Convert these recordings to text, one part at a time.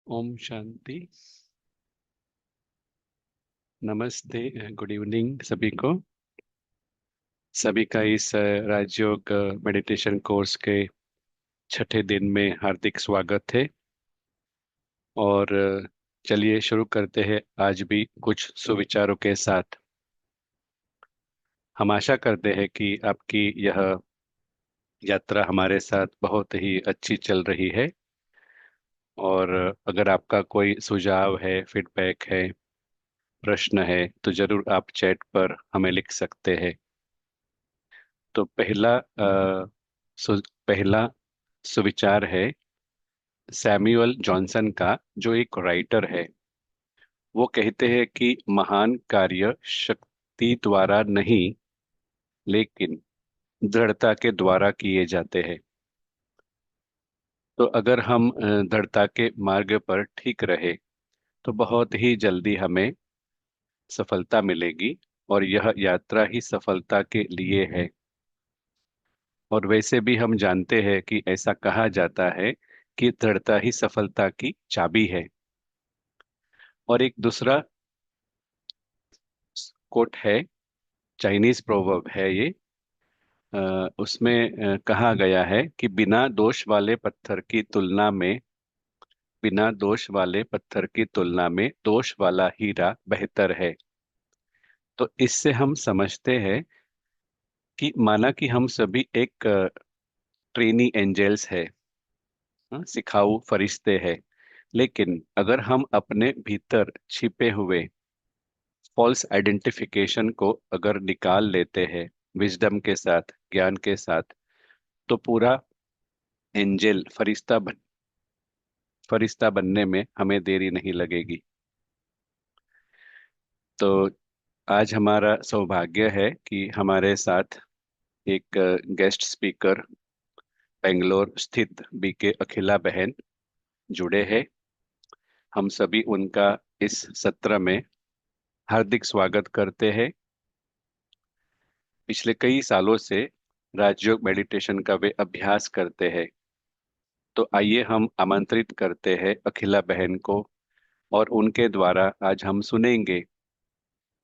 ओम शांति। नमस्ते। Good evening सभी को। सभी का इस राजयोग मेडिटेशन कोर्स के छठे दिन में हार्दिक स्वागत है। और चलिए शुरू करते हैं आज भी कुछ सुविचारों के साथ। हम आशा करते हैं कि आपकी यह यात्रा हमारे साथ बहुत ही अच्छी चल रही है। और अगर आपका कोई सुझाव है, फीडबैक है, प्रश्न है, तो जरूर आप चैट पर हमें लिख सकते हैं। तो पहला सुविचार है सैमुअल जॉनसन का, जो एक राइटर है। वो कहते हैं कि महान कार्य शक्ति द्वारा नहीं, लेकिन दृढ़ता के द्वारा किए जाते हैं। तो अगर हम दृढ़ता के मार्ग पर ठीक रहे तो बहुत ही जल्दी हमें सफलता मिलेगी। और यह यात्रा ही सफलता के लिए है। और वैसे भी हम जानते हैं कि ऐसा कहा जाता है कि दृढ़ता ही सफलता की चाबी है। और एक दूसरा कोट है, चाइनीज प्रोवर्ब है ये। उसमें कहा गया है कि बिना दोष वाले पत्थर की तुलना में दोष वाला हीरा बेहतर है। तो इससे हम समझते हैं कि माना कि हम सभी एक ट्रेनी एंजल्स है, सिखाऊ फरिश्ते हैं। लेकिन अगर हम अपने भीतर छिपे हुए फॉल्स आइडेंटिफिकेशन को अगर निकाल लेते हैं विजडम के साथ, ज्ञान के साथ, तो पूरा एंजल फरिश्ता बनने में हमें देरी नहीं लगेगी। तो आज हमारा सौभाग्य है कि हमारे साथ एक गेस्ट स्पीकर बेंगलोर स्थित बीके अखिला बहन जुड़े हैं। हम सभी उनका इस सत्र में हार्दिक स्वागत करते हैं। पिछले कई सालों से राजयोग मेडिटेशन का वे अभ्यास करते हैं। तो आइए हम आमंत्रित करते हैं अखिला बहन को, और उनके द्वारा आज हम सुनेंगे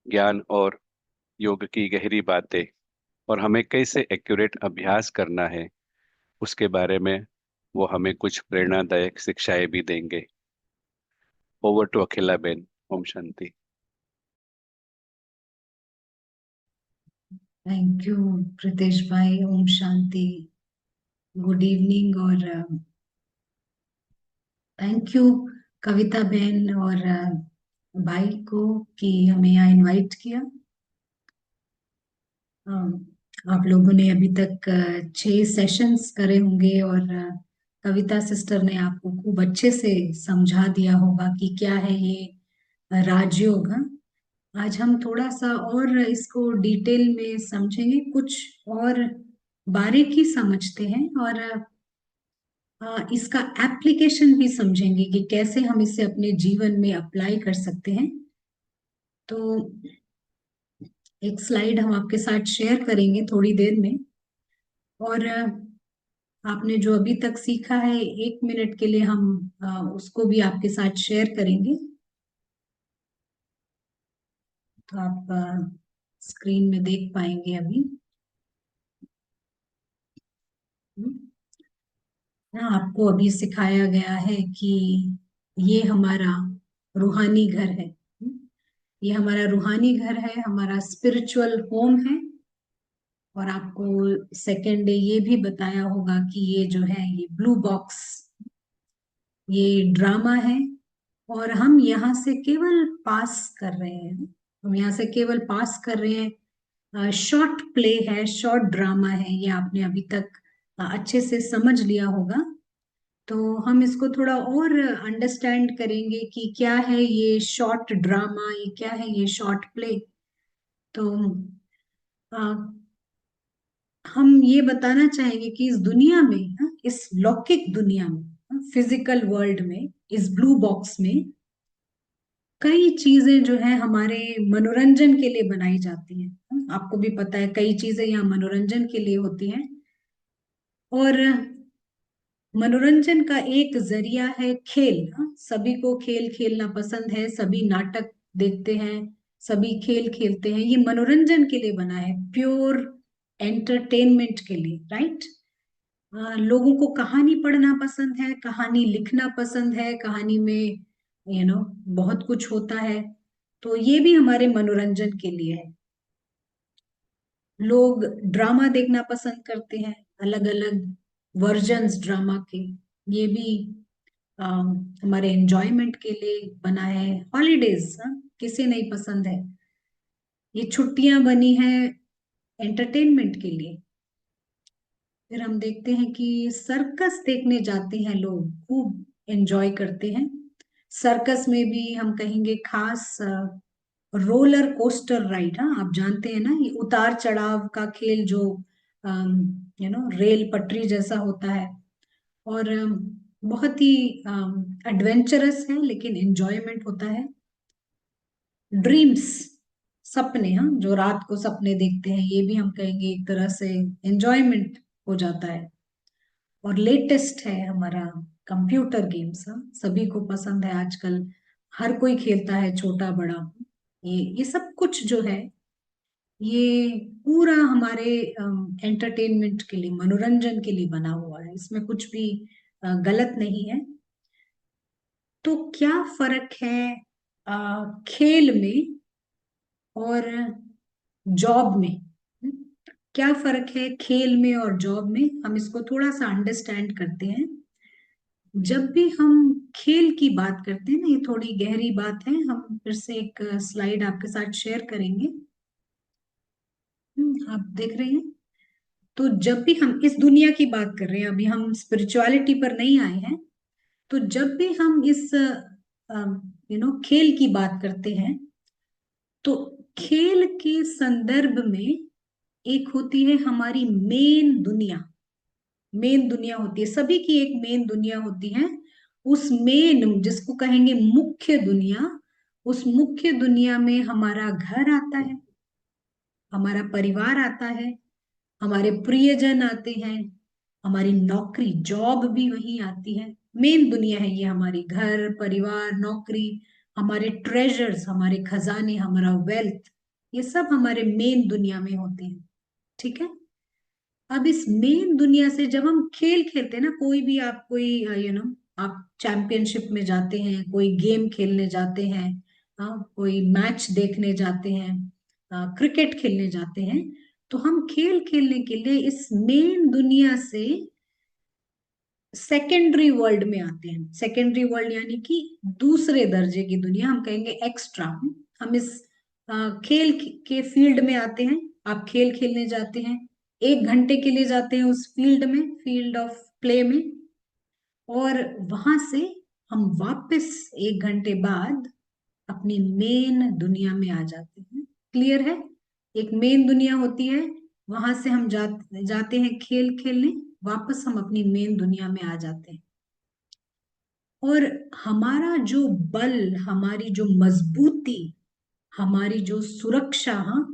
ज्ञान और योग की गहरी बातें, और हमें कैसे एक्यूरेट अभ्यास करना है उसके बारे में वो हमें कुछ प्रेरणादायक शिक्षाएं भी देंगे। ओवर टू अखिला बहन। ओम शांति। थैंक यू प्रीतेश भाई। ओम शांति। Good evening. और थैंक यू कविता बहन और भाई को कि हमें यहाँ इनवाइट किया। आप लोगों ने अभी तक 6 सेशंस करे होंगे और कविता सिस्टर ने आपको खूब अच्छे से समझा दिया होगा कि क्या है ये राजयोग। हाँ? आज हम थोड़ा सा और इसको डिटेल में समझेंगे, कुछ और बारीकी समझते हैं और इसका एप्लीकेशन भी समझेंगे कि कैसे हम इसे अपने जीवन में अप्लाई कर सकते हैं। तो एक स्लाइड हम आपके साथ शेयर करेंगे थोड़ी देर में। और आपने जो अभी तक सीखा है 1 मिनट के लिए हम उसको भी आपके साथ शेयर करेंगे। तो आप स्क्रीन में देख पाएंगे अभी। आपको अभी सिखाया गया है कि ये हमारा रूहानी घर है। ये हमारा रूहानी घर है, हमारा स्पिरिचुअल होम है। और आपको सेकेंड डे ये भी बताया होगा कि ये जो है ये ब्लू बॉक्स, ये ड्रामा है। और हम यहाँ से केवल पास कर रहे हैं। हम यहाँ से केवल पास कर रहे हैं। शॉर्ट प्ले है, शॉर्ट ड्रामा है, ये आपने अभी तक अच्छे से समझ लिया होगा। तो हम इसको थोड़ा और अंडरस्टैंड करेंगे कि क्या है ये शॉर्ट ड्रामा, ये क्या है ये शॉर्ट प्ले। तो अ, हम ये बताना चाहेंगे कि इस दुनिया में, इस लौकिक दुनिया में, फिजिकल वर्ल्ड में, इस ब्लू बॉक्स में कई चीजें जो है हमारे मनोरंजन के लिए बनाई जाती हैं। आपको भी पता है कई चीजें यहाँ मनोरंजन के लिए होती हैं। और मनोरंजन का एक जरिया है खेल। हाँ, सभी को खेल खेलना पसंद है, सभी नाटक देखते हैं, सभी खेल खेलते हैं। ये मनोरंजन के लिए बना है, प्योर एंटरटेनमेंट के लिए, राइट। लोगों को कहानी पढ़ना पसंद है, कहानी लिखना पसंद है, कहानी में बहुत कुछ होता है, तो ये भी हमारे मनोरंजन के लिए है। लोग ड्रामा देखना पसंद करते हैं, अलग अलग वर्जन्स ड्रामा के। ये भी हमारे एंजॉयमेंट के लिए बना है। हॉलीडेज, किसे नहीं पसंद है। ये छुट्टियां बनी है एंटरटेनमेंट के लिए। फिर हम देखते हैं कि सर्कस देखने जाते हैं लोग, खूब एंजॉय करते हैं। सर्कस में भी हम कहेंगे खास रोलर कोस्टर राइड। हाँ, आप जानते हैं ना, ये उतार चढ़ाव का खेल जो रेल पटरी जैसा होता है, और बहुत ही एडवेंचरस है, लेकिन एंजॉयमेंट होता है। ड्रीम्स, सपने, हाँ, जो रात को सपने देखते हैं, ये भी हम कहेंगे एक तरह से एंजॉयमेंट हो जाता है। और लेटेस्ट है हमारा कंप्यूटर गेम्स। हाँ, सभी को पसंद है आजकल, हर कोई खेलता है, छोटा बड़ा। ये सब कुछ जो है, ये पूरा हमारे एंटरटेनमेंट के लिए, मनोरंजन के लिए बना हुआ है, इसमें कुछ भी गलत नहीं है। तो क्या फर्क है खेल में और जॉब में? क्या फर्क है खेल में और जॉब में? हम इसको थोड़ा सा अंडरस्टैंड करते हैं। जब भी हम खेल की बात करते हैं ना, ये थोड़ी गहरी बात है, हम फिर से एक स्लाइड आपके साथ शेयर करेंगे। आप देख रहे हैं? तो जब भी हम इस दुनिया की बात कर रहे हैं, अभी हम स्पिरिचुअलिटी पर नहीं आए हैं, तो जब भी हम इस खेल की बात करते हैं, तो खेल के संदर्भ में एक होती है हमारी मेन दुनिया। मेन दुनिया होती है, सभी की एक मेन दुनिया होती है। उस मेन, जिसको कहेंगे मुख्य दुनिया, उस मुख्य दुनिया में हमारा घर आता है, हमारा परिवार आता है, हमारे प्रियजन आते हैं, हमारी नौकरी, जॉब भी वहीं आती है। मेन दुनिया है ये हमारी, घर परिवार नौकरी, हमारे ट्रेजर्स, हमारे खजाने, हमारा वेल्थ, ये सब हमारे मेन दुनिया में होते हैं। ठीक है। अब इस मेन दुनिया से जब हम खेल खेलते हैं ना, कोई भी आप कोई आप चैंपियनशिप में जाते हैं, कोई गेम खेलने जाते हैं, कोई मैच देखने जाते हैं, क्रिकेट खेलने जाते हैं, तो हम खेल खेलने के लिए इस मेन दुनिया से सेकेंडरी वर्ल्ड में आते हैं। सेकेंडरी वर्ल्ड यानी कि दूसरे दर्जे की दुनिया, हम कहेंगे एक्स्ट्रा। हम इस खेल के फील्ड में आते हैं। आप खेल खेलने जाते हैं, 1 घंटे के लिए जाते हैं उस फील्ड में, फील्ड ऑफ प्ले में, और वहां से हम वापस 1 घंटे बाद अपनी मेन दुनिया में आ जाते हैं। क्लियर है? एक मेन दुनिया होती है, वहां से हम जाते हैं खेल खेलने, वापस हम अपनी मेन दुनिया में आ जाते हैं। और हमारा जो बल, हमारी जो मजबूती, हमारी जो सुरक्षा, हाँ,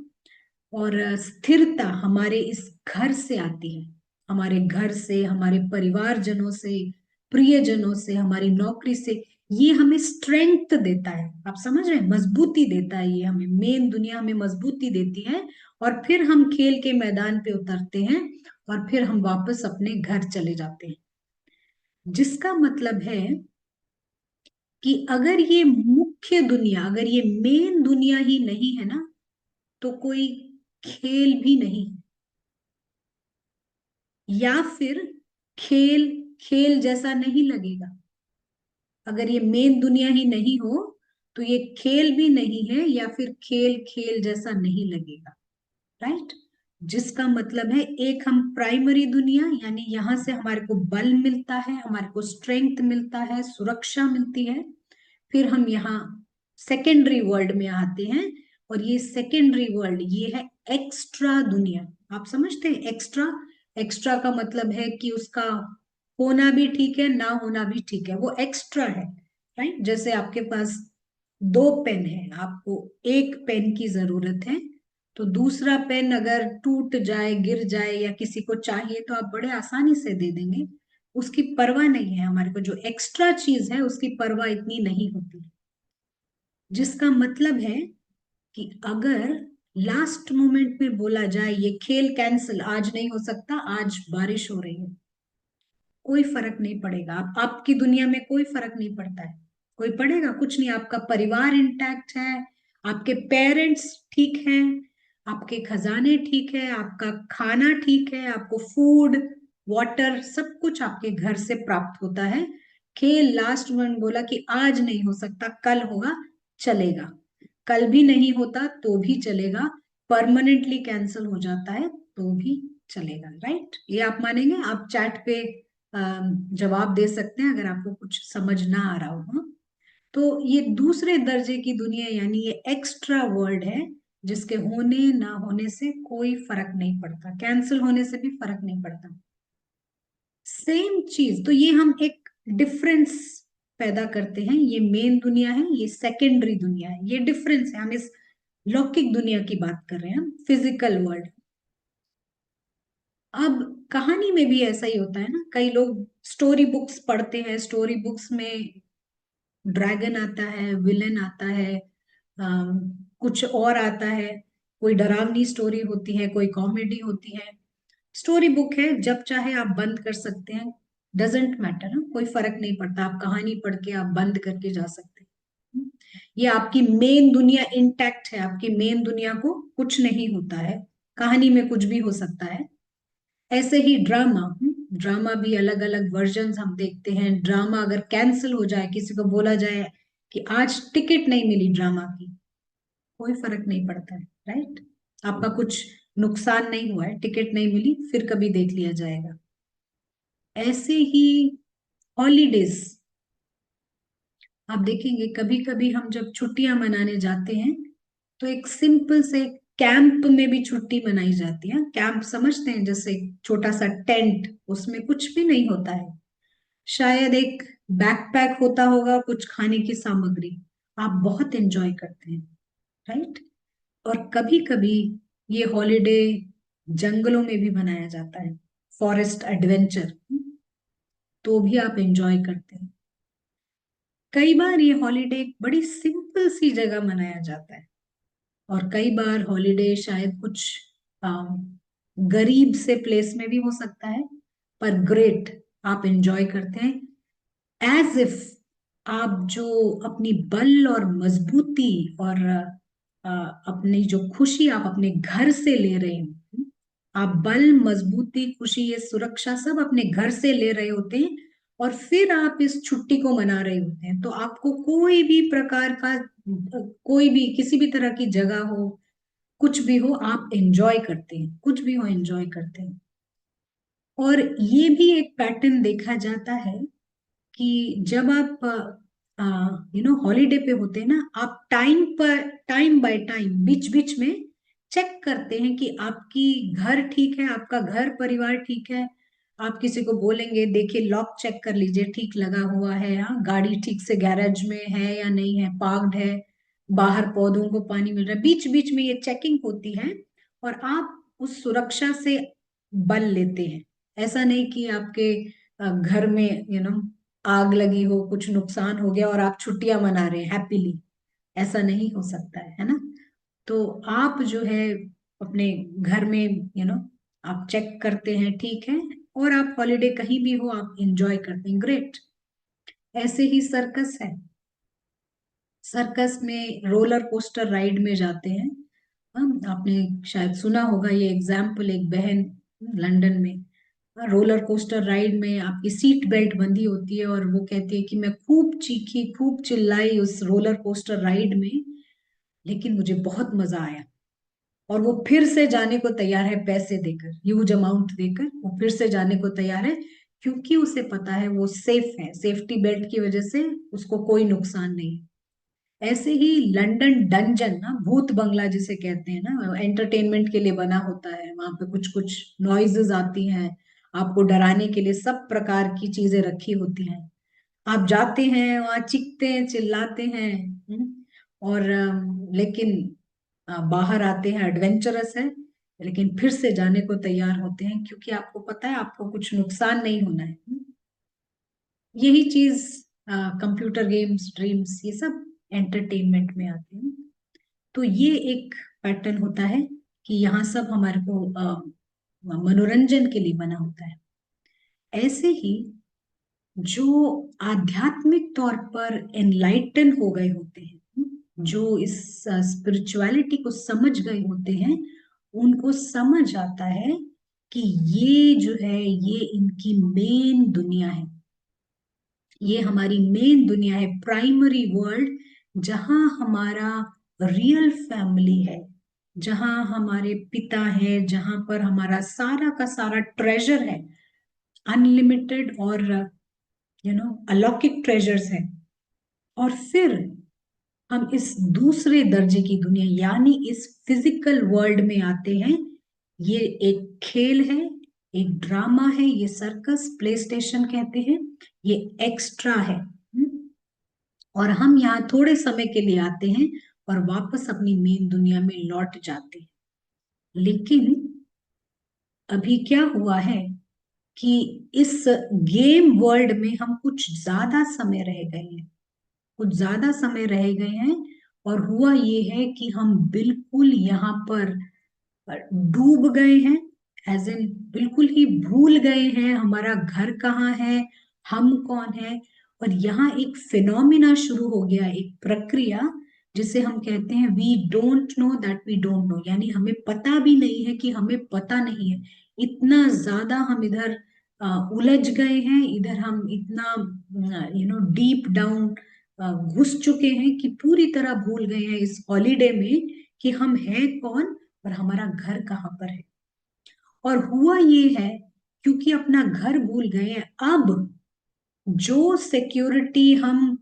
और स्थिरता हमारे इस घर से आती है। हमारे घर से, हमारे परिवारजनों से, प्रियजनों से, हमारी नौकरी से। ये हमें स्ट्रेंथ देता है, आप समझ रहे हैं, मजबूती देता है ये हमें, मेन दुनिया हमें मजबूती देती है। और फिर हम खेल के मैदान पे उतरते हैं, और फिर हम वापस अपने घर चले जाते हैं। जिसका मतलब है कि अगर ये मुख्य दुनिया, अगर ये मेन दुनिया ही नहीं है ना, तो कोई खेल भी नहीं, या फिर खेल खेल जैसा नहीं लगेगा। अगर ये मेन दुनिया ही नहीं हो, तो ये खेल भी नहीं है, या फिर खेल खेल जैसा नहीं लगेगा, राइट। जिसका मतलब है, एक हम प्राइमरी दुनिया, यानी यहां से हमारे को बल मिलता है, हमारे को स्ट्रेंथ मिलता है, सुरक्षा मिलती है। फिर हम यहाँ सेकेंडरी वर्ल्ड में आते हैं, और ये सेकेंडरी वर्ल्ड ये है एक्स्ट्रा दुनिया। आप समझते हैं एक्स्ट्रा? एक्स्ट्रा का मतलब है कि उसका होना भी ठीक है, ना होना भी ठीक है, वो एक्स्ट्रा है, राइट। जैसे आपके पास 2 पेन है, आपको एक पेन की जरूरत है, तो दूसरा पेन अगर टूट जाए, गिर जाए, या किसी को चाहिए, तो आप बड़े आसानी से दे देंगे। उसकी परवाह नहीं है हमारे को, जो एक्स्ट्रा चीज है उसकी परवाह इतनी नहीं होती। जिसका मतलब है कि अगर लास्ट मोमेंट में बोला जाए ये खेल कैंसिल, आज नहीं हो सकता, आज बारिश हो रही है, कोई फर्क नहीं पड़ेगा। आपकी दुनिया में कोई फर्क नहीं पड़ता है, कोई पड़ेगा कुछ नहीं। आपका परिवार इंटैक्ट है, आपके पेरेंट्स ठीक हैं, आपके खजाने ठीक है, आपका खाना ठीक है, आपको फूड वाटर सब कुछ आपके घर से प्राप्त होता है। खेल लास्ट में बोला कि आज नहीं हो सकता, कल होगा, चलेगा। कल भी नहीं होता तो भी चलेगा, परमानेंटली कैंसिल हो जाता है तो भी चलेगा। राइट, ये आप मानेंगे? आप चैट पे जवाब दे सकते हैं अगर आपको कुछ समझ ना आ रहा हो। हाँ? तो ये दूसरे दर्जे की दुनिया, यानी ये एक्स्ट्रा वर्ल्ड है, जिसके होने ना होने से कोई फर्क नहीं पड़ता, कैंसिल होने से भी फर्क नहीं पड़ता। सेम चीज, तो ये हम एक डिफरेंस पैदा करते हैं। ये मेन दुनिया है, ये सेकेंडरी दुनिया है, ये डिफरेंस है। हम इस लौकिक दुनिया की बात कर रहे हैं, फिजिकल वर्ल्ड। अब कहानी में भी ऐसा ही होता है ना, कई लोग स्टोरी बुक्स पढ़ते हैं, स्टोरी बुक्स में ड्रैगन आता है, विलेन आता है, कुछ और आता है, कोई डरावनी स्टोरी होती है, कोई कॉमेडी होती है। स्टोरी बुक है, जब चाहे आप बंद कर सकते हैं, डजेंट मैटर ना, कोई फर्क नहीं पड़ता, आप कहानी पढ़ के आप बंद करके जा सकते हैं। ये आपकी मेन दुनिया इंटैक्ट है, आपकी मेन दुनिया को कुछ नहीं होता है, कहानी में कुछ भी हो सकता है। ऐसे ही ड्रामा, ड्रामा भी अलग अलग वर्जन हम देखते हैं। ड्रामा अगर कैंसिल हो जाए, किसी को बोला जाए कि आज टिकट नहीं मिली ड्रामा की, कोई फर्क नहीं पड़ता है। राइट, आपका कुछ नुकसान नहीं हुआ है, टिकट नहीं मिली, फिर कभी देख लिया जाएगा। ऐसे ही हॉलीडेज, आप देखेंगे कभी कभी हम जब छुट्टियां मनाने जाते हैं तो एक सिंपल से कैंप में भी छुट्टी मनाई जाती है। कैंप समझते हैं, जैसे एक छोटा सा टेंट, उसमें कुछ भी नहीं होता है, शायद एक बैकपैक होता होगा, कुछ खाने की सामग्री, आप बहुत एंजॉय करते हैं। राइट, और कभी कभी ये हॉलीडे जंगलों में भी मनाया जाता है, फॉरेस्ट एडवेंचर, तो भी आप एंजॉय करते हैं। कई बार ये हॉलीडे एक बड़ी सिंपल सी जगह मनाया जाता है, और कई बार हॉलीडे शायद कुछ गरीब से प्लेस में भी हो सकता है, पर ग्रेट, आप एंजॉय करते हैं। एज इफ आप जो अपनी बल और मजबूती और अपनी जो खुशी आप अपने घर से ले रहे हैं, आप बल मजबूती खुशी ये सुरक्षा सब अपने घर से ले रहे होते हैं, और फिर आप इस छुट्टी को मना रहे होते हैं, तो आपको कोई भी प्रकार का, कोई भी किसी भी तरह की जगह हो, कुछ भी हो, आप एंजॉय करते हैं, कुछ भी हो एंजॉय करते हैं। और ये भी एक पैटर्न देखा जाता है कि जब आप हॉलीडे पे होते हैं ना, आप टाइम पर, टाइम बाय टाइम, बीच बीच में चेक करते हैं कि आपकी घर ठीक है, आपका घर परिवार ठीक है। आप किसी को बोलेंगे देखिए लॉक चेक कर लीजिए ठीक लगा हुआ है, हाँ गाड़ी ठीक से गैरेज में है या नहीं है, पार्क्ड है, बाहर पौधों को पानी मिल रहा है, बीच बीच में ये चेकिंग होती है। और आप उस सुरक्षा से बल लेते हैं। ऐसा नहीं कि आपके घर में आग लगी हो, कुछ नुकसान हो गया और आप छुट्टियां मना रहे हैं हैप्पीली, ऐसा नहीं हो सकता है ना। तो आप जो है अपने घर में आप चेक करते हैं ठीक है, और आप हॉलीडे कहीं भी हो आप एंजॉय करते हैं, ग्रेट। ऐसे ही सर्कस है, सर्कस में रोलर कोस्टर राइड में जाते हैं हम। आपने शायद सुना होगा ये एग्जाम्पल, एक बहन लंदन में रोलर कोस्टर राइड में आपकी सीट बेल्ट बंधी होती है, और वो कहती है कि मैं खूब चीखी, खूब चिल्लाई उस रोलर कोस्टर राइड में, लेकिन मुझे बहुत मजा आया। और वो फिर से जाने को तैयार है, पैसे देकर, ह्यूज अमाउंट देकर वो फिर से जाने को तैयार है, क्योंकि उसे पता है वो सेफ है, सेफ्टी बेल्ट की वजह से उसको कोई नुकसान नहीं। ऐसे ही लंदन डंजन ना, भूत बंगला जिसे कहते हैं ना, एंटरटेनमेंट के लिए बना होता है, वहां पे कुछ कुछ नॉइजेस आती हैं, आपको डराने के लिए सब प्रकार की चीजें रखी होती हैं। आप जाते हैं वहां, चीखते हैं, चिल्लाते हैं, और लेकिन बाहर आते हैं, एडवेंचरस है, लेकिन फिर से जाने को तैयार होते हैं, क्योंकि आपको पता है आपको कुछ नुकसान नहीं होना है। यही चीज कंप्यूटर गेम्स, ड्रीम्स, ये सब एंटरटेनमेंट में आते हैं। तो ये एक पैटर्न होता है कि यहाँ सब हमारे को मनोरंजन के लिए बना होता है। ऐसे ही जो आध्यात्मिक तौर पर एनलाइटन हो गए होते हैं, जो इस स्पिरिचुअलिटी को समझ गए होते हैं, उनको समझ आता है कि ये जो है ये इनकी मेन दुनिया है, ये हमारी मेन दुनिया है, प्राइमरी वर्ल्ड, जहां हमारा रियल फैमिली है, जहां हमारे पिता है, जहां पर हमारा सारा का सारा ट्रेजर है, अनलिमिटेड और अलौकिक ट्रेजर्स है। और फिर हम इस दूसरे दर्जे की दुनिया यानी इस फिजिकल वर्ल्ड में आते हैं। ये एक खेल है, एक ड्रामा है, ये सर्कस, प्ले स्टेशन कहते हैं, ये एक्स्ट्रा है। और हम यहाँ थोड़े समय के लिए आते हैं और वापस अपनी मेन दुनिया में लौट जाते हैं। लेकिन अभी क्या हुआ है कि इस गेम वर्ल्ड में हम कुछ ज्यादा समय रह गए हैं, कुछ ज्यादा समय रह गए हैं। और हुआ ये है कि हम बिल्कुल यहाँ पर डूब गए हैं, एज इन बिल्कुल ही भूल गए हैं हमारा घर कहाँ है, हम कौन है। और यहाँ एक फिनोमिना शुरू हो गया, एक प्रक्रिया, जिसे हम कहते हैं we don't know that we don't know, यानी हमें पता भी नहीं है कि हमें पता नहीं है। इतना ज्यादा हम इधर उलझ गए हैं, इधर हम इतना डीप डाउन घुस चुके हैं कि पूरी तरह भूल गए हैं इस हॉलीडे में कि हम हैं कौन और हमारा घर कहाँ पर है। और हुआ ये है, क्योंकि अपना घर भूल गए हैं, अब जो सिक्योरिटी हम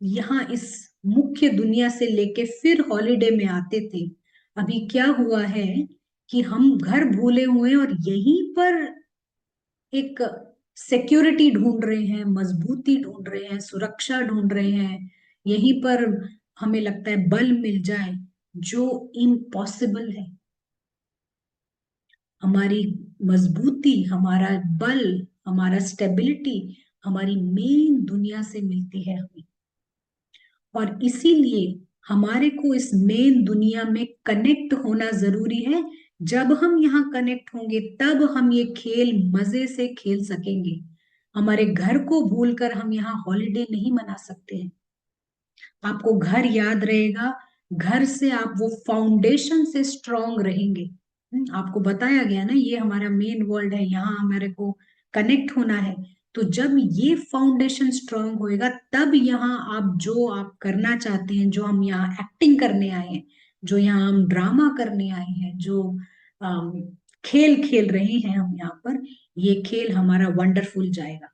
यहाँ इस मुख्य दुनिया से लेके फिर हॉलीडे में आते थे, अभी क्या हुआ है कि हम घर भूले हुए हैं और यहीं पर एक सिक्योरिटी ढूंढ रहे हैं, मजबूती ढूंढ रहे हैं, सुरक्षा ढूंढ रहे हैं। यहीं पर हमें लगता है बल मिल जाए, जो इम्पॉसिबल है। हमारी मजबूती, हमारा बल, हमारा स्टेबिलिटी हमारी मेन दुनिया से मिलती है हमें। और इसीलिए हमारे को इस मेन दुनिया में कनेक्ट होना जरूरी है। जब हम यहाँ कनेक्ट होंगे तब हम ये खेल मजे से खेल सकेंगे। हमारे घर को भूलकर हम यहाँ हॉलिडे नहीं मना सकते हैं। आपको घर याद रहेगा, घर से आप वो फाउंडेशन से स्ट्रांग रहेंगे। आपको बताया गया ना, ये हमारा मेन वर्ल्ड है, यहाँ हमारे को कनेक्ट होना है। तो जब ये फाउंडेशन स्ट्रांग होएगा तब यहाँ आप जो आप करना चाहते हैं, जो हम यहाँ एक्टिंग करने आए हैं, जो यहाँ हम ड्रामा करने आए हैं, जो अम, खेल खेल रहे हैं हम यहाँ पर, ये खेल हमारा वंडरफुल जाएगा।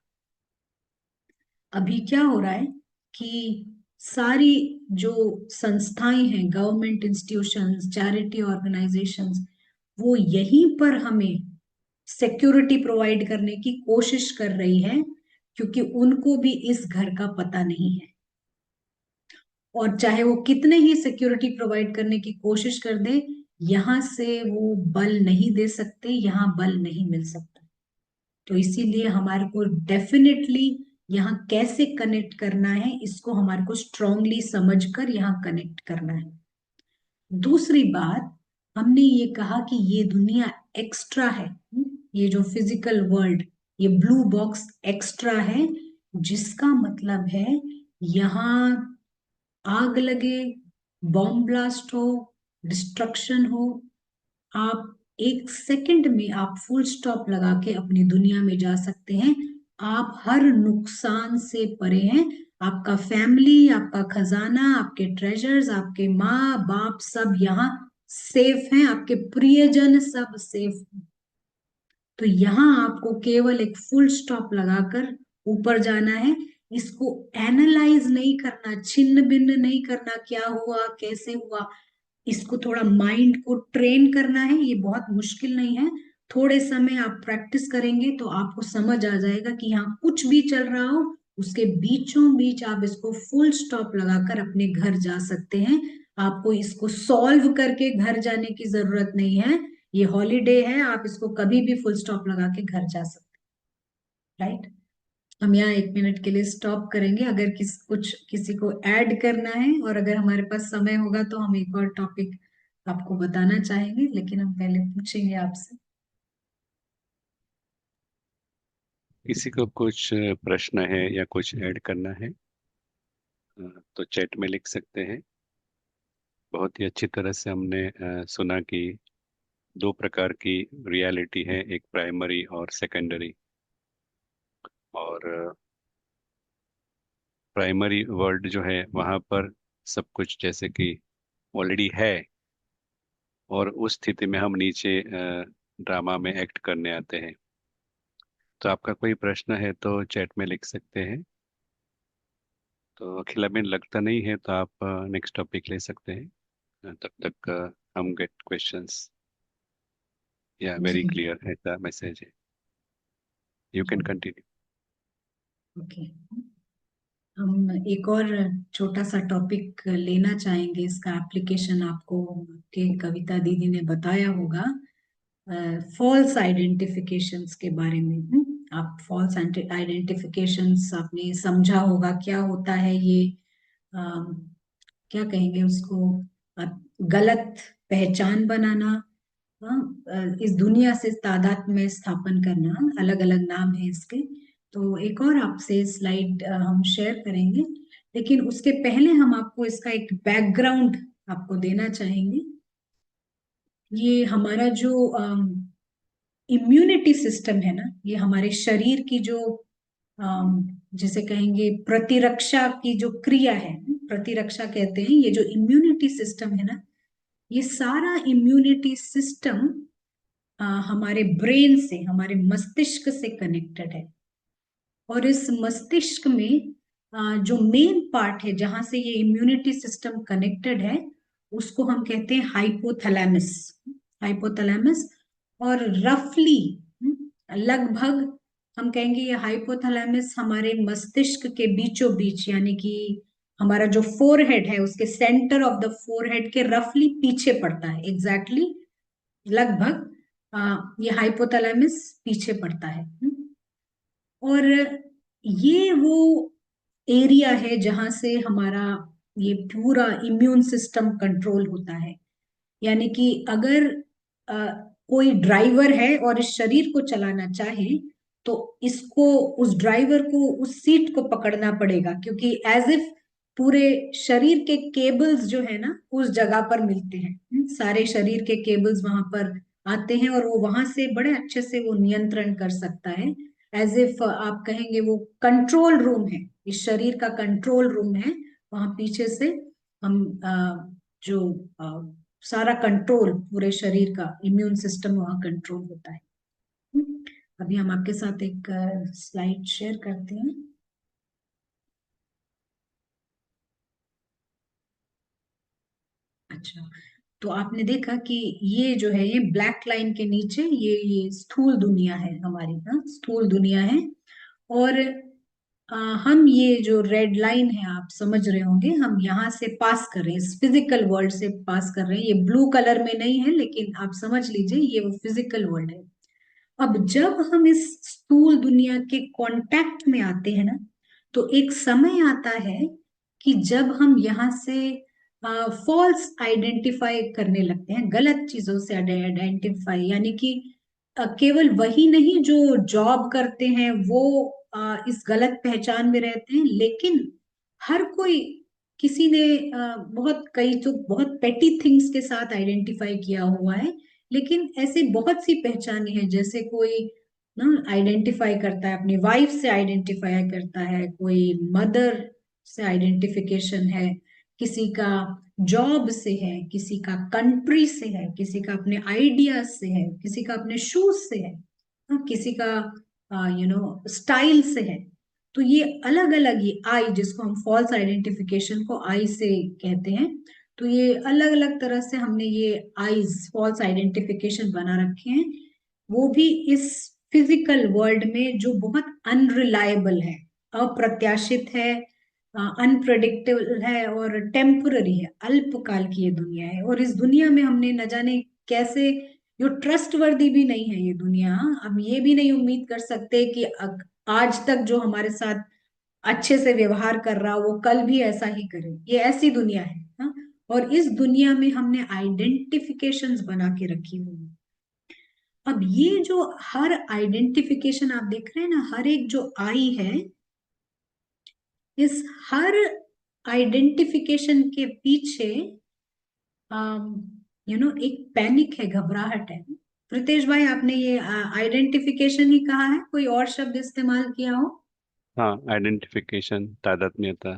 अभी क्या हो रहा है कि सारी जो संस्थाएं हैं, गवर्नमेंट इंस्टीट्यूशंस, चैरिटी ऑर्गेनाइजेशंस, वो यहीं पर हमें सिक्योरिटी प्रोवाइड करने की कोशिश कर रही है, क्योंकि उनको भी इस घर का पता नहीं है। और चाहे वो कितने ही सिक्योरिटी प्रोवाइड करने की कोशिश कर दे, यहां से वो बल नहीं दे सकते, यहाँ बल नहीं मिल सकता। तो इसीलिए हमारे को डेफिनेटली यहाँ कैसे कनेक्ट करना है, इसको हमारे को स्ट्रांगली समझकर यहाँ कनेक्ट करना है। दूसरी बात, हमने ये कहा कि ये दुनिया एक्स्ट्रा है। ये जो फिजिकल वर्ल्ड, ये ब्लू बॉक्स एक्स्ट्रा है, जिसका मतलब है यहाँ आग लगे, बॉम्ब ब्लास्ट हो, डिस्ट्रक्शन हो, आप एक सेकंड में आप फुल स्टॉप लगा के अपनी दुनिया में जा सकते हैं। आप हर नुकसान से परे हैं। आपका फैमिली, आपका खजाना, आपके ट्रेजर्स, आपके माँ बाप सब यहाँ सेफ हैं, आपके प्रियजन सब सेफ। तो यहाँ आपको केवल एक फुल स्टॉप लगाकर ऊपर जाना है। इसको एनालाइज नहीं करना, छिन्न भिन्न नहीं करना, क्या हुआ कैसे हुआ। इसको थोड़ा माइंड को ट्रेन करना है, ये बहुत मुश्किल नहीं है। थोड़े समय आप प्रैक्टिस करेंगे तो आपको समझ आ जाएगा कि यहाँ कुछ भी चल रहा हो, उसके बीचों बीच आप इसको फुल स्टॉप लगाकर अपने घर जा सकते हैं। आपको इसको सॉल्व करके घर जाने की जरूरत नहीं है। ये हॉलीडे है, आप इसको कभी भी फुल स्टॉप लगा के घर जा सकते हैं, राइट। हम यहाँ 1 मिनट के लिए स्टॉप करेंगे, अगर किसी को ऐड करना है, और अगर हमारे पास समय होगा तो हम एक और टॉपिक आपको बताना चाहेंगे, लेकिन हम पहले पूछेंगे आपसे। किसी को कुछ प्रश्न है या कुछ ऐड करना है तो चैट में लिख सकते हैं। बहुत ही अच्छी तरह से हमने सुना कि दो प्रकार की रियलिटी है, एक प्राइमरी और सेकेंडरी। और प्राइमरी वर्ल्ड जो है वहाँ पर सब कुछ जैसे कि ऑलरेडी है, और उस स्थिति में हम नीचे ड्रामा में एक्ट करने आते हैं। तो आपका कोई प्रश्न है तो चैट में लिख सकते हैं। तो अखिलाबेन लगता नहीं है, तो आप नेक्स्ट टॉपिक ले सकते हैं। तब तक हम गेट क्वेश्चंस या वेरी जी। क्लियर ऐसा मैसेज है। You can continue. ओके, हम एक और छोटा सा टॉपिक लेना चाहेंगे, इसका एप्लीकेशन आपको के कविता दीदी ने बताया होगा, फॉल्स आइडेंटिफिकेशंस के बारे में। आप फॉल्स आइडेंटिफिकेशंस आपने समझा होगा क्या होता है ये, अम, क्या कहेंगे उसको, अ, गलत पहचान बनाना, हाँ, इस दुनिया से तादाद में स्थापन करना, अलग अलग नाम है इसके। तो एक और आपसे स्लाइड हम शेयर करेंगे, लेकिन उसके पहले हम आपको इसका एक बैकग्राउंड आपको देना चाहेंगे। ये हमारा जो इम्यूनिटी सिस्टम है ना, ये हमारे शरीर की जो जैसे कहेंगे प्रतिरक्षा की जो क्रिया है, प्रतिरक्षा कहते हैं, ये जो इम्यूनिटी सिस्टम है ना, ये सारा इम्यूनिटी सिस्टम हमारे ब्रेन से, हमारे मस्तिष्क से कनेक्टेड है। और इस मस्तिष्क में जो मेन पार्ट है जहां से ये इम्यूनिटी सिस्टम कनेक्टेड है, उसको हम कहते हैं हाइपोथैलेमस। हाइपोथैलेमस, और रफली लगभग हम कहेंगे ये हाइपोथैलेमस हमारे मस्तिष्क के बीचों बीच, यानी कि हमारा जो फोरहेड है उसके सेंटर ऑफ द फोरहेड के रफली पीछे पड़ता है, एग्जैक्टली लगभग ये हाइपोथैलेमस पीछे पड़ता है। और ये वो एरिया है जहां से हमारा ये पूरा इम्यून सिस्टम कंट्रोल होता है। यानी कि अगर अ, कोई ड्राइवर है और इस शरीर को चलाना चाहे, तो इसको, उस ड्राइवर को उस सीट को पकड़ना पड़ेगा, क्योंकि एज इफ पूरे शरीर के केबल्स जो है ना उस जगह पर मिलते हैं। सारे शरीर के केबल्स वहां पर आते हैं, और वो वहां से बड़े अच्छे से वो नियंत्रण कर सकता है। एज इफ आप कहेंगे वो कंट्रोल रूम है, इस शरीर का कंट्रोल रूम है। वहां पीछे से हम जो सारा कंट्रोल पूरे शरीर का इम्यून सिस्टम वहां कंट्रोल होता है। अभी हम आपके साथ एक स्लाइड शेयर करते हैं। अच्छा, तो आपने देखा कि ये जो है, ये ब्लैक लाइन के नीचे ये स्थूल दुनिया है हमारी, हाँ, स्थूल दुनिया है। और हम ये जो रेड लाइन है, आप समझ रहे होंगे, हम यहाँ से पास कर रहे हैं, इस फिजिकल वर्ल्ड से पास कर रहे हैं। ये ब्लू कलर में नहीं है, लेकिन आप समझ लीजिए ये वो फिजिकल वर्ल्ड है। अब जब हम इस स्थूल दुनिया के कांटेक्ट में आते हैं ना, तो एक समय आता है कि जब हम यहाँ से फॉल्स आइडेंटिफाई करने लगते हैं, गलत चीजों से आइडेंटिफाई, यानी कि केवल वही नहीं जो जॉब करते हैं वो इस गलत पहचान में रहते हैं, लेकिन हर कोई, किसी ने बहुत, कई तो बहुत पेटी थिंग्स के साथ आइडेंटिफाई किया हुआ है, लेकिन ऐसे बहुत सी पहचानें हैं। जैसे कोई ना आइडेंटिफाई करता है, अपनी वाइफ से आइडेंटिफाई करता है, कोई मदर से आइडेंटिफिकेशन है, किसी का जॉब से है, किसी का कंट्री से है, किसी का अपने आइडियाज से है, किसी का अपने शूज से है, किसी का स्टाइल से है। तो ये अलग अलग, ये आई जिसको हम फॉल्स आइडेंटिफिकेशन को आई से कहते हैं, तो ये अलग अलग तरह से हमने ये आईज फॉल्स आइडेंटिफिकेशन बना रखे हैं, वो भी इस फिजिकल वर्ल्ड में जो बहुत अनरिलायबल है, अप्रत्याशित है, अनप्रडिक्टेबल है, और टेम्पररी है, अल्पकाल की ये दुनिया है। और इस दुनिया में हमने न जाने कैसे, जो ट्रस्टवर्दी भी नहीं है ये दुनिया। हम ये भी नहीं उम्मीद कर सकते कि आज तक जो हमारे साथ अच्छे से व्यवहार कर रहा, वो कल भी ऐसा ही करे। ये ऐसी दुनिया है, हाँ? और इस दुनिया में हमने आइडेंटिफिकेशंस बना के रखी हुई है। अब ये जो हर आइडेंटिफिकेशन आप देख रहे हैं ना, हर एक जो आई है, इस हर आइडेंटिफिकेशन के पीछे एक पैनिक है, घबराहट है। प्रीतेश भाई, आपने ये आइडेंटिफिकेशन ही कहा है, कोई और शब्द इस्तेमाल किया हो? हाँ, आइडेंटिफिकेशन, तादात्म्यता।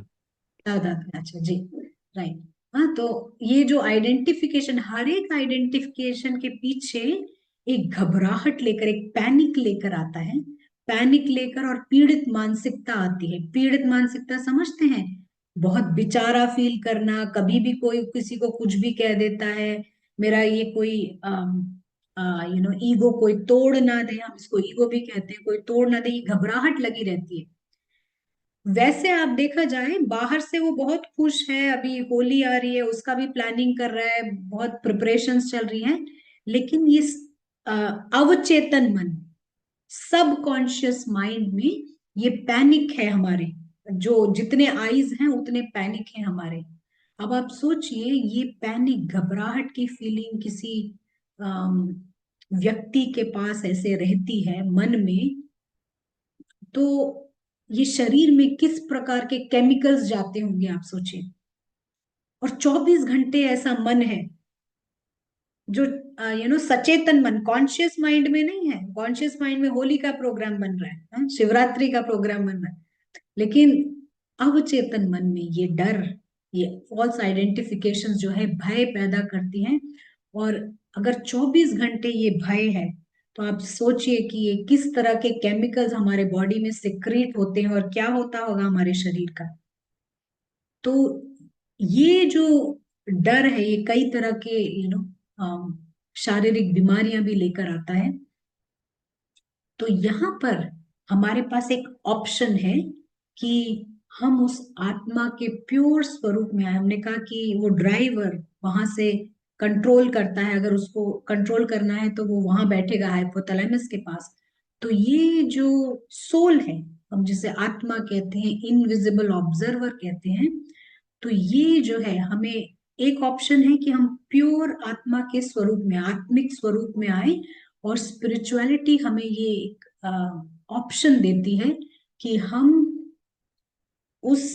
तादाद में, अच्छा जी, राइट। हाँ, तो ये जो आइडेंटिफिकेशन, हर एक आइडेंटिफिकेशन के पीछे एक घबराहट लेकर, एक पैनिक लेकर आता है। पैनिक लेकर और पीड़ित मानसिकता आती है। पीड़ित मानसिकता समझते हैं? बहुत बेचारा फील करना, कभी भी कोई किसी को कुछ भी कह देता है, मेरा ये कोई ईगो कोई तोड़ ना दे, हम इसको ईगो भी कहते हैं, कोई तोड़ ना दे, ये घबराहट लगी रहती है। वैसे आप देखा जाए, बाहर से वो बहुत खुश है, अभी होली आ रही है, उसका भी प्लानिंग कर रहा है, बहुत प्रिपरेशंस चल रही हैं, लेकिन ये अ, अवचेतन मन, सब कॉन्शियस माइंड में ये पैनिक है हमारे। जो जितने आईज हैं उतने पैनिक हैं हमारे। अब आप सोचिए, ये पैनिक, घबराहट की फीलिंग किसी अम, व्यक्ति के पास ऐसे रहती है मन में, तो ये शरीर में किस प्रकार के केमिकल्स जाते होंगे, आप सोचिए। और 24 घंटे ऐसा मन है जो सचेतन मन, कॉन्शियस माइंड में नहीं है। कॉन्शियस माइंड में होली का प्रोग्राम बन रहा है, शिवरात्रि का प्रोग्राम बन रहा है, लेकिन अवचेतन मन में ये डर, ये फॉल्स आइडेंटिफिकेशन जो है, भय पैदा करती हैं। और अगर 24 घंटे ये भय है, तो आप सोचिए कि ये किस तरह के केमिकल्स हमारे बॉडी में सिक्रीट होते हैं और क्या होता होगा हमारे शरीर का। तो ये जो डर है, ये कई तरह के शारीरिक बीमारियां भी लेकर आता है। तो यहाँ पर हमारे पास एक ऑप्शन है कि हम उस आत्मा के प्योर स्वरूप में आए। हमने कहा कि वो ड्राइवर वहां से कंट्रोल करता है, अगर उसको कंट्रोल करना है तो वो वहां बैठेगा हाइपोथैलेमस के पास। तो ये जो सोल है, हम जिसे आत्मा कहते हैं, इनविजिबल ऑब्जर्वर कहते हैं, तो ये जो है, हमें एक ऑप्शन है कि हम प्योर आत्मा के स्वरूप में, आत्मिक स्वरूप में आए। और स्पिरिचुअलिटी हमें ये एक ऑप्शन देती है कि हम उस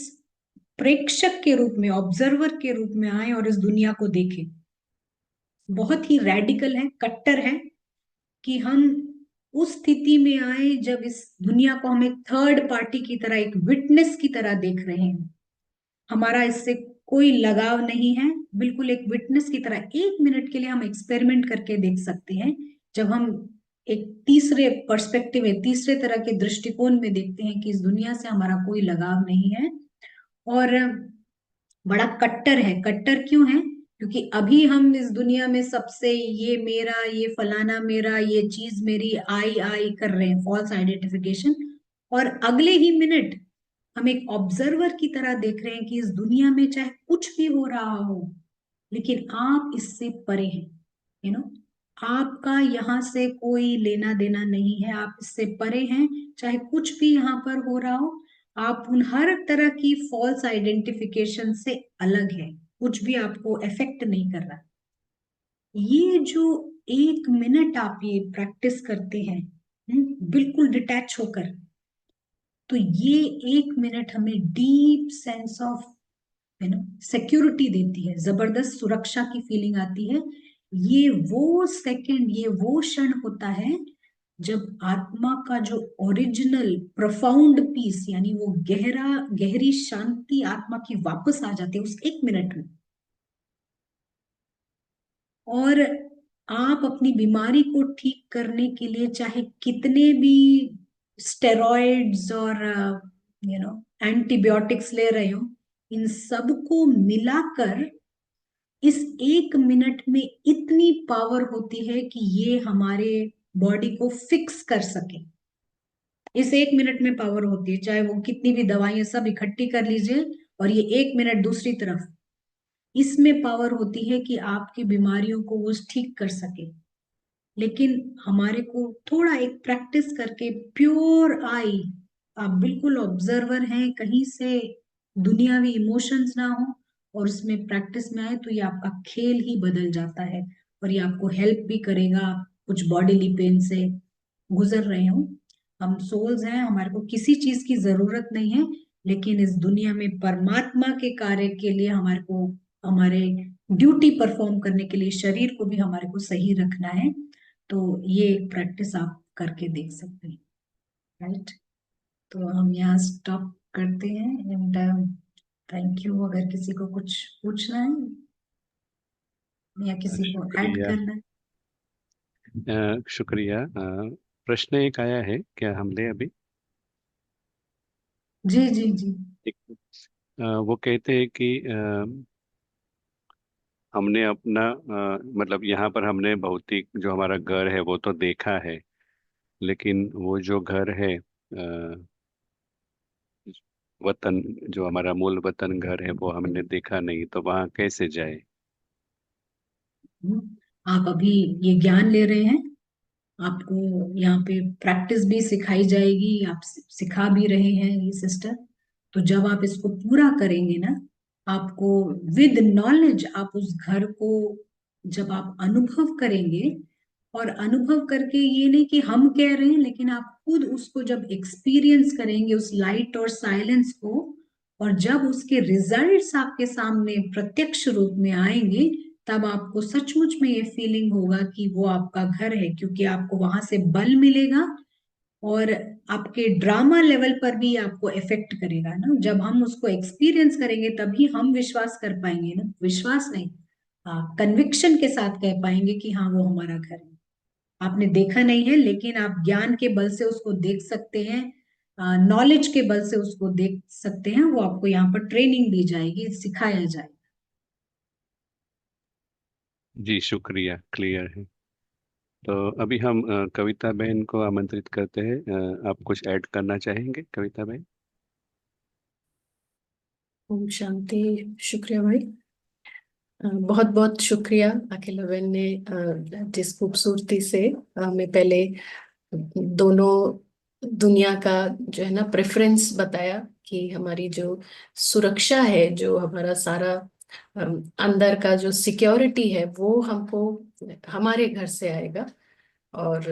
प्रेक्षक के रूप में, ऑब्जर्वर के रूप में आए और इस दुनिया को देखें। बहुत ही रैडिकल है, कट्टर है, कि हम उस स्थिति में आए जब इस दुनिया को हम एक थर्ड पार्टी की तरह, एक विटनेस की तरह देख रहे हैं। हमारा इससे कोई लगाव नहीं है, बिल्कुल एक विटनेस की तरह। 1 मिनट के लिए हम एक्सपेरिमेंट करके देख सकते हैं, जब हम एक तीसरे पर्सपेक्टिव में, तीसरे तरह के दृष्टिकोण में देखते हैं कि इस दुनिया से हमारा कोई लगाव नहीं है। और बड़ा कट्टर है। कट्टर क्यों है? क्योंकि अभी हम इस दुनिया में सबसे ये मेरा, ये फलाना मेरा, ये चीज मेरी, आई आई कर रहे हैं, फॉल्स आइडेंटिफिकेशन। और अगले ही मिनट हम एक ऑब्जर्वर की तरह देख रहे हैं कि इस दुनिया में चाहे कुछ भी हो रहा हो, लेकिन आप इससे परे हैं। यू नो आपका यहाँ से कोई लेना देना नहीं है, आप इससे परे हैं। चाहे कुछ भी यहाँ पर हो रहा हो, आप उन हर तरह की फॉल्स आइडेंटिफिकेशन से अलग है। कुछ भी आपको इफेक्ट नहीं कर रहा। ये जो 1 मिनट आप ये प्रैक्टिस करते हैं, बिल्कुल डिटैच होकर, तो ये 1 मिनट हमें डीप सेंस ऑफ सिक्योरिटी देती है, जबरदस्त सुरक्षा की फीलिंग आती है। ये वो सेकंड, ये वो क्षण होता है जब आत्मा का जो ओरिजिनल प्रोफाउंड पीस, यानी वो गहरी शांति आत्मा की वापस आ जाती है उस 1 मिनट में। और आप अपनी बीमारी को ठीक करने के लिए चाहे कितने भी स्टेरॉइड्स और एंटीबायोटिक्स ले रहे हो, इन सबको मिलाकर इस 1 मिनट में इतनी पावर होती है कि ये हमारे बॉडी को फिक्स कर सके। इस 1 मिनट में पावर होती है, चाहे वो कितनी भी दवाइयां सब इकट्ठी कर लीजिए, और ये 1 मिनट दूसरी तरफ, इसमें पावर होती है कि आपकी बीमारियों को वो ठीक कर सके। लेकिन हमारे को थोड़ा एक प्रैक्टिस करके प्योर आई, आप बिल्कुल ऑब्जर्वर हैं, कहीं से दुनियावी इमोशंस ना हो और उसमें प्रैक्टिस में आए तो ये आपका खेल ही बदल जाता है। और ये आपको हेल्प भी करेगा, कुछ बॉडीली पेन से गुजर रहे हो। हम सोल्स हैं, हमारे को किसी चीज की जरूरत नहीं है, लेकिन इस दुनिया में परमात्मा के कार्य के लिए हमारे को, हमारे ड्यूटी परफॉर्म करने के लिए शरीर को भी हमारे को सही रखना है। तो ये एक प्रैक्टिस आप करके देख सकते हैं। राइट, तो हम यहाँ स्टॉप करते हैं। And thank you. अगर किसी को कुछ पूछना है या किसी को ऐड शुक्रिया। करना है। शुक्रिया। प्रश्न एक आया है, क्या हम ले अभी? जी जी जी। एक, वो कहते हैं कि हमने अपना मतलब यहाँ पर हमने भौतिक जो हमारा घर है वो तो देखा है, लेकिन वो जो घर है, वतन, जो हमारा मूल वतन घर है वो हमने देखा नहीं, तो वहाँ कैसे जाए? आप अभी ये ज्ञान ले रहे हैं, आपको यहाँ पे प्रैक्टिस भी सिखाई जाएगी, आप सिखा भी रहे हैं ये सिस्टर। तो जब आप इसको पूरा करेंगे ना, आपको विद नॉलेज आप उस घर को जब आप अनुभव करेंगे, और अनुभव करके ये नहीं कि हम कह रहे हैं, लेकिन आप खुद उसको जब एक्सपीरियंस करेंगे उस लाइट और साइलेंस को, और जब उसके रिजल्ट्स आपके सामने प्रत्यक्ष रूप में आएंगे, तब आपको सचमुच में ये फीलिंग होगा कि वो आपका घर है, क्योंकि आपको वहां से बल मिलेगा। और आपके ड्रामा लेवल पर भी आपको इफेक्ट करेगा ना, जब हम उसको एक्सपीरियंस करेंगे तभी हम विश्वास कर पाएंगे ना, विश्वास नहीं, कन्विक्शन के साथ कह पाएंगे कि हाँ वो हमारा घर है। आपने देखा नहीं है, लेकिन आप ज्ञान के बल से उसको देख सकते हैं, नॉलेज के बल से उसको देख सकते हैं। वो आपको यहाँ पर ट्रेनिंग दी जाएगी, सिखाया जाएगा। जी शुक्रिया, क्लियर है। तो अभी हम कविता बहन को आमंत्रित करते हैं। आप कुछ ऐड करना चाहेंगे कविता बहन? ओम शांति। शुक्रिया भाई। बहुत बहुत शुक्रिया अकेला बहन ने जिस खूबसूरती से हमें पहले दोनों दुनिया का जो है ना प्रेफरेंस बताया, कि हमारी जो सुरक्षा है, जो हमारा सारा अंदर का जो सिक्योरिटी है, वो हमको हमारे घर से आएगा। और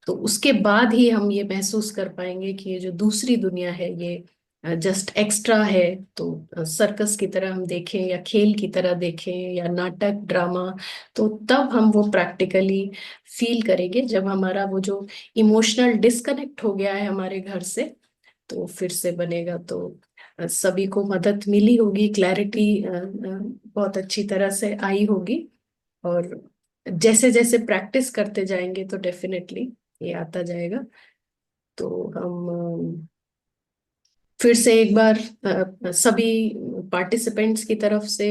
तो उसके बाद ही हम ये महसूस कर पाएंगे कि ये जो दूसरी दुनिया है ये जस्ट एक्स्ट्रा है। तो सर्कस की तरह हम देखें या खेल की तरह देखें या नाटक ड्रामा, तो तब हम वो प्रैक्टिकली फील करेंगे, जब हमारा वो जो इमोशनल डिस्कनेक्ट हो गया है हमारे घर से, तो फिर से बनेगा। तो सभी को मदद मिली होगी, क्लैरिटी बहुत अच्छी तरह से आई होगी। और जैसे जैसे प्रैक्टिस करते जाएंगे तो डेफिनेटली ये आता जाएगा। तो हम फिर से एक बार सभी पार्टिसिपेंट्स की तरफ से,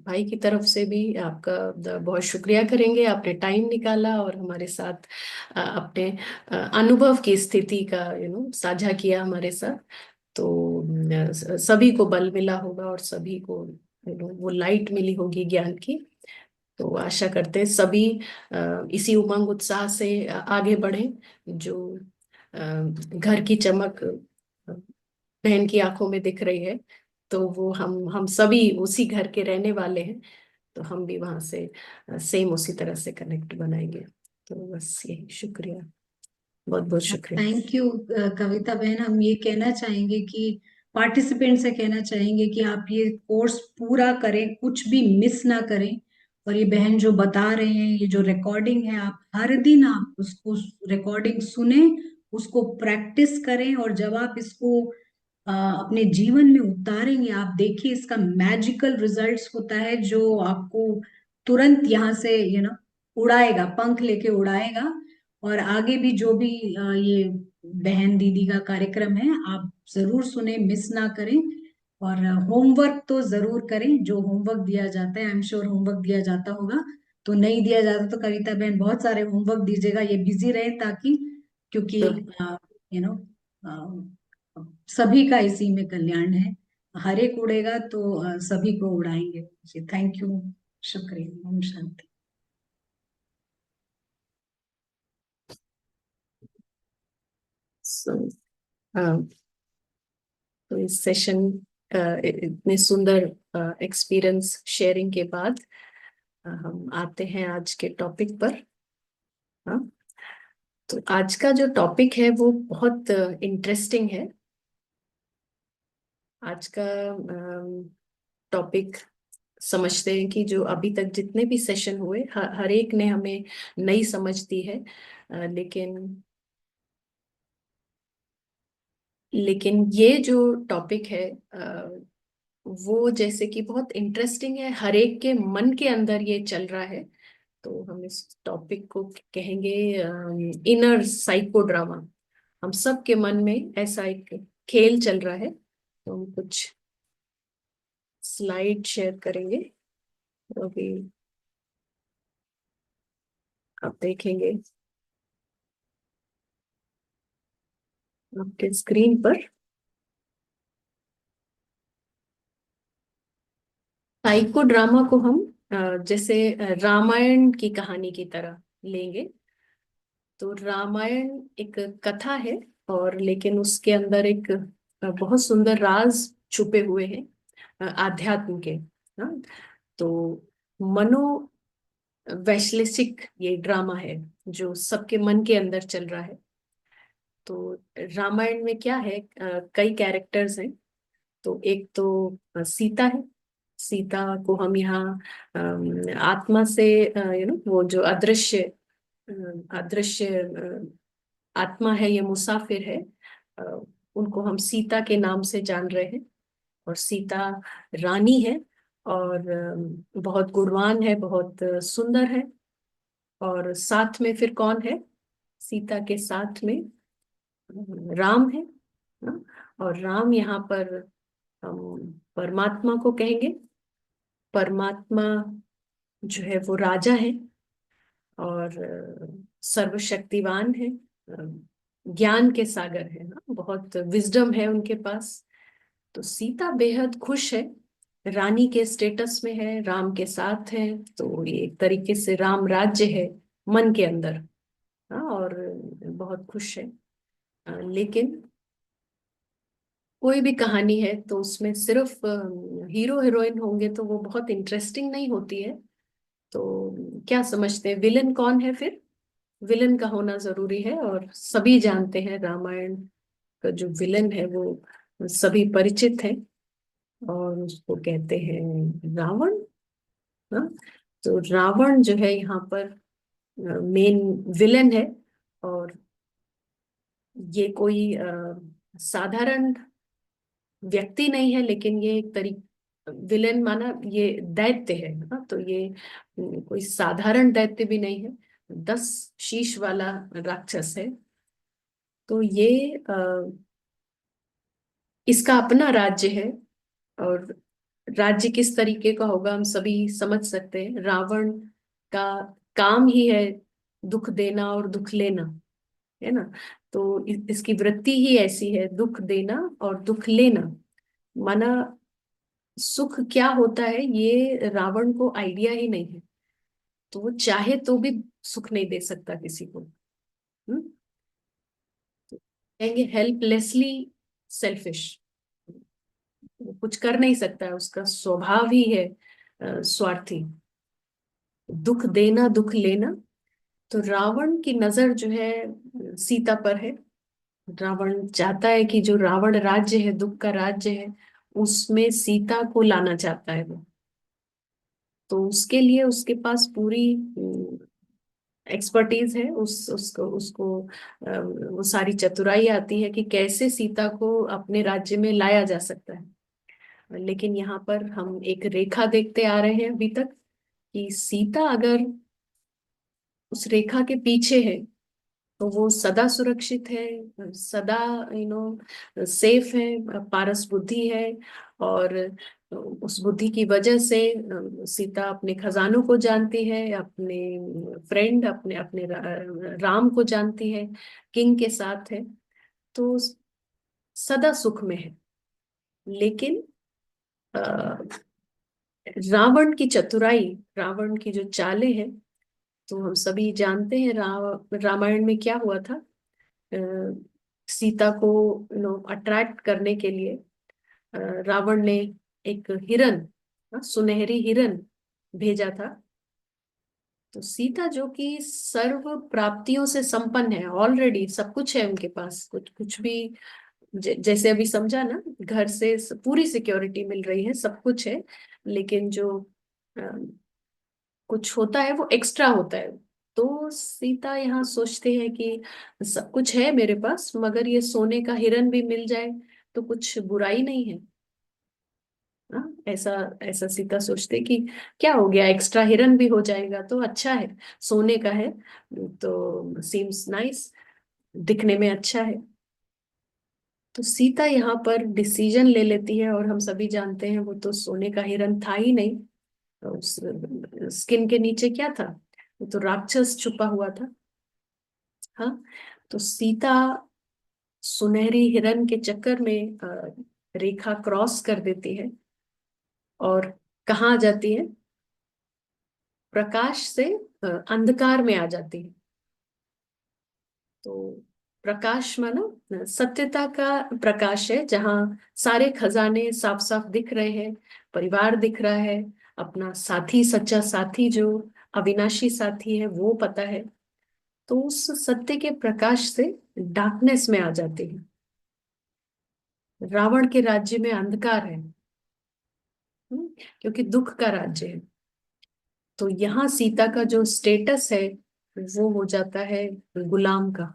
भाई की तरफ से भी आपका बहुत शुक्रिया करेंगे। आपने टाइम निकाला और हमारे साथ अपने अनुभव की स्थिति का साझा किया हमारे साथ। तो सभी को बल मिला होगा और सभी को वो लाइट मिली होगी ज्ञान की। तो आशा करते हैं सभी इसी उमंग उत्साह से आगे बढ़ें। जो घर की चमक बहन की आंखों में दिख रही है, तो वो हम सभी उसी घर के रहने वाले हैं। तो हम भी वहां से सेम उसी तरह से कनेक्ट बनाएंगे। तो बस यही, शुक्रिया, बहुत बहुत शुक्रिया। थैंक यू कविता बहन। हम ये कहना चाहेंगे कि पार्टिसिपेंट से कहना चाहेंगे कि आप ये कोर्स पूरा करें, कुछ भी मिस ना करें। और ये बहन जो बता रहे हैं, ये जो रिकॉर्डिंग है, आप हर दिन आप उसको रिकॉर्डिंग सुने, उसको प्रैक्टिस करें, और जब आप इसको अपने जीवन में उतारेंगे, आप देखिए इसका मैजिकल रिजल्ट्स होता है, जो आपको तुरंत यहाँ से उड़ाएगा, पंख लेके उड़ाएगा। और आगे भी जो भी ये बहन दीदी का कार्यक्रम है, आप जरूर सुने, मिस ना करें। और होमवर्क तो जरूर करें, जो होमवर्क दिया जाता है, आई एम श्योर होमवर्क दिया जाता होगा। तो नहीं दिया जाता तो कविता बहन बहुत सारे होमवर्क दीजिएगा, ये बिजी रहे, ताकि, क्योंकि तो यू नो सभी का इसी में कल्याण है। हर एक उड़ेगा तो सभी को उड़ाएंगे जी। थैंक यू, शुक्रिया, ओम शांति। so, तो इस सेशन इतने सुंदर एक्सपीरियंस शेयरिंग के बाद हम आते हैं आज के टॉपिक पर। हाँ, तो आज का जो टॉपिक है वो बहुत इंटरेस्टिंग है। आज का टॉपिक समझते हैं कि जो अभी तक जितने भी सेशन हुए हर एक ने हमें नई समझ दी है। लेकिन ये जो टॉपिक है वो जैसे कि बहुत इंटरेस्टिंग है, हर एक के मन के अंदर ये चल रहा है। तो हम इस टॉपिक को कहेंगे इनर साइको ड्रामा। हम सब के मन में ऐसा एक खेल चल रहा है। तो हम कुछ स्लाइड शेयर करेंगे, तो अभी आप देखेंगे आपके स्क्रीन पर। साइको ड्रामा को हम जैसे रामायण की कहानी की तरह लेंगे। तो रामायण एक कथा है, और लेकिन उसके अंदर एक बहुत सुंदर राज छुपे हुए हैं आध्यात्म के। हाँ, तो मनो वैश्लेषिक ये ड्रामा है जो सबके मन के अंदर चल रहा है। तो रामायण में क्या है, कई कैरेक्टर्स हैं। तो एक तो सीता है। सीता को हम यहाँ आत्मा से वो जो अदृश्य अदृश्य आत्मा है, ये मुसाफिर है, अ, उनको हम सीता के नाम से जान रहे हैं। और सीता रानी है, और बहुत गुणवान है, बहुत सुंदर है। और साथ में फिर कौन है, सीता के साथ में राम है ना? और राम यहाँ पर हम परमात्मा को कहेंगे। परमात्मा जो है वो राजा है, और सर्वशक्तिवान है, ज्ञान के सागर है ना, बहुत विजडम है उनके पास। तो सीता बेहद खुश है, रानी के स्टेटस में है, राम के साथ है। तो ये एक तरीके से राम राज्य है मन के अंदर। हाँ, और बहुत खुश है। लेकिन कोई भी कहानी है तो उसमें सिर्फ हीरो हीरोइन होंगे तो वो बहुत इंटरेस्टिंग नहीं होती है। तो क्या समझते हैं, विलन कौन है फिर? विलन का होना जरूरी है, और सभी जानते हैं रामायण का जो विलन है वो सभी परिचित हैं, और उसको कहते हैं रावण। हाँ, तो रावण जो है यहाँ पर मेन विलन है। और ये कोई साधारण व्यक्ति नहीं है, लेकिन ये एक तरीके विलेन माना ये दैत्य है ना। तो ये कोई साधारण दैत्य भी नहीं है, 10 शीश वाला राक्षस है। तो ये इसका अपना राज्य है। और राज्य किस तरीके का होगा हम सभी समझ सकते हैं। रावण का काम ही है दुख देना और दुख लेना, है ना। तो इसकी वृत्ति ही ऐसी है, दुख देना और दुख लेना। माना सुख क्या होता है ये रावण को आइडिया ही नहीं है। तो वो चाहे तो भी सुख नहीं दे सकता किसी को। कहेंगे हेल्पलेसली सेल्फिश। वो कुछ कर नहीं सकता है, उसका स्वभाव ही है स्वार्थी। दुख देना दुख लेना। तो रावण की नजर जो है सीता पर है। रावण चाहता है कि जो रावण राज्य है, दुख का राज्य है, उसमें सीता को लाना चाहता है वो। तो उसके लिए उसके पास पूरी एक्सपर्टीज है, उसको उसको वो सारी चतुराई आती है कि कैसे सीता को अपने राज्य में लाया जा सकता है। लेकिन यहाँ पर हम एक रेखा देखते आ रहे हैं अभी तक, कि सीता अगर उस रेखा के पीछे है तो वो सदा सुरक्षित है, सदा सेफ है, पारस बुद्धि है। और उस बुद्धि की वजह से सीता अपने खजानों को जानती है, अपने फ्रेंड अपने अपने राम को जानती है, किंग के साथ है। तो सदा सुख में है। लेकिन अ, रावण की चतुराई, रावण की जो चालें हैं, तो हम सभी जानते हैं रामायण में क्या हुआ था। सीता को अट्रैक्ट करने के लिए रावण ने एक हिरन, सुनहरी हिरन भेजा था। तो सीता जो कि सर्व प्राप्तियों से संपन्न है, ऑलरेडी सब कुछ है उनके पास, कुछ कुछ भी जैसे अभी समझा ना, घर से पूरी सिक्योरिटी मिल रही है, सब कुछ है, लेकिन जो अ, कुछ होता है वो एक्स्ट्रा होता है। तो सीता यहाँ सोचते हैं कि सब कुछ है मेरे पास, मगर ये सोने का हिरन भी मिल जाए तो कुछ बुराई नहीं है। हाँ, ऐसा ऐसा सीता सोचते कि क्या हो गया, एक्स्ट्रा हिरन भी हो जाएगा तो अच्छा है, सोने का है तो सीम्स नाइस, दिखने में अच्छा है। तो सीता यहाँ पर डिसीजन ले लेती है, और हम सभी जानते हैं वो तो सोने का हिरन था ही नहीं, तो उस स्किन के नीचे क्या था, वो तो राक्षस छुपा हुआ था। हाँ, तो सीता सुनहरी हिरन के चक्कर में रेखा क्रॉस कर देती है, और कहाँ आ जाती है, प्रकाश से अंधकार में आ जाती है। तो प्रकाश मानो सत्यता का प्रकाश है, जहाँ सारे खजाने साफ साफ दिख रहे हैं, परिवार दिख रहा है, अपना साथी, सच्चा साथी जो अविनाशी साथी है वो पता है। तो उस सत्य के प्रकाश से डार्कनेस में आ जाती है। रावण के राज्य में अंधकार है, क्योंकि दुख का राज्य है। तो यहाँ सीता का जो स्टेटस है वो हो जाता है गुलाम का,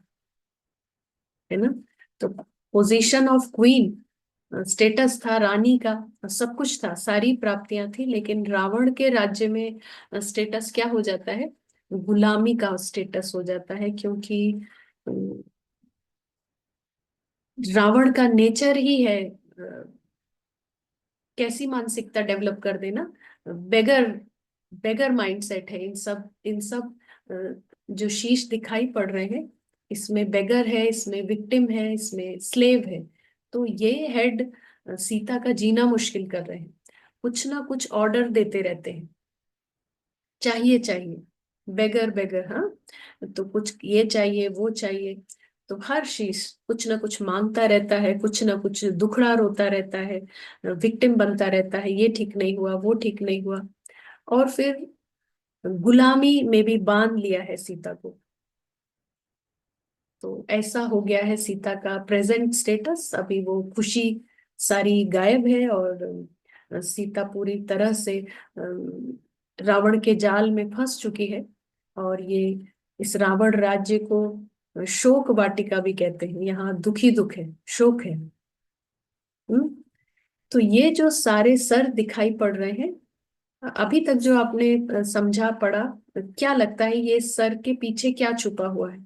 है ना। तो पोजीशन ऑफ क्वीन, स्टेटस था रानी का, सब कुछ था, सारी प्राप्तियां थी, लेकिन रावण के राज्य में स्टेटस क्या हो जाता है, गुलामी का स्टेटस हो जाता है, क्योंकि रावण का नेचर ही है कैसी मानसिकता डेवलप कर देना, बेगर बेगर माइंडसेट है। इन सब जो शीश दिखाई पड़ रहे हैं, इसमें बेगर है, इसमें विक्टिम है, इसमें स्लेव है। तो ये हेड सीता का जीना मुश्किल कर रहे हैं, कुछ ना कुछ ऑर्डर देते रहते हैं, चाहिए चाहिए, बेगर बेगर, हाँ, तो कुछ ये चाहिए वो चाहिए। तो हर चीज कुछ ना कुछ मांगता रहता है, कुछ ना कुछ दुखड़ा रोता रहता है, विक्टिम बनता रहता है, ये ठीक नहीं हुआ, वो ठीक नहीं हुआ, और फिर गुलामी में भी बांध लिया है सीता को। तो ऐसा हो गया है सीता का प्रेजेंट स्टेटस। अभी वो खुशी सारी गायब है, और सीता पूरी तरह से रावण के जाल में फंस चुकी है। और ये इस रावण राज्य को शोक वाटिका भी कहते हैं, यहाँ दुखी दुख है, शोक है। हम्म। तो ये जो सारे सर दिखाई पड़ रहे हैं, अभी तक जो आपने समझा पढ़ा, क्या लगता है ये सर के पीछे क्या छुपा हुआ है,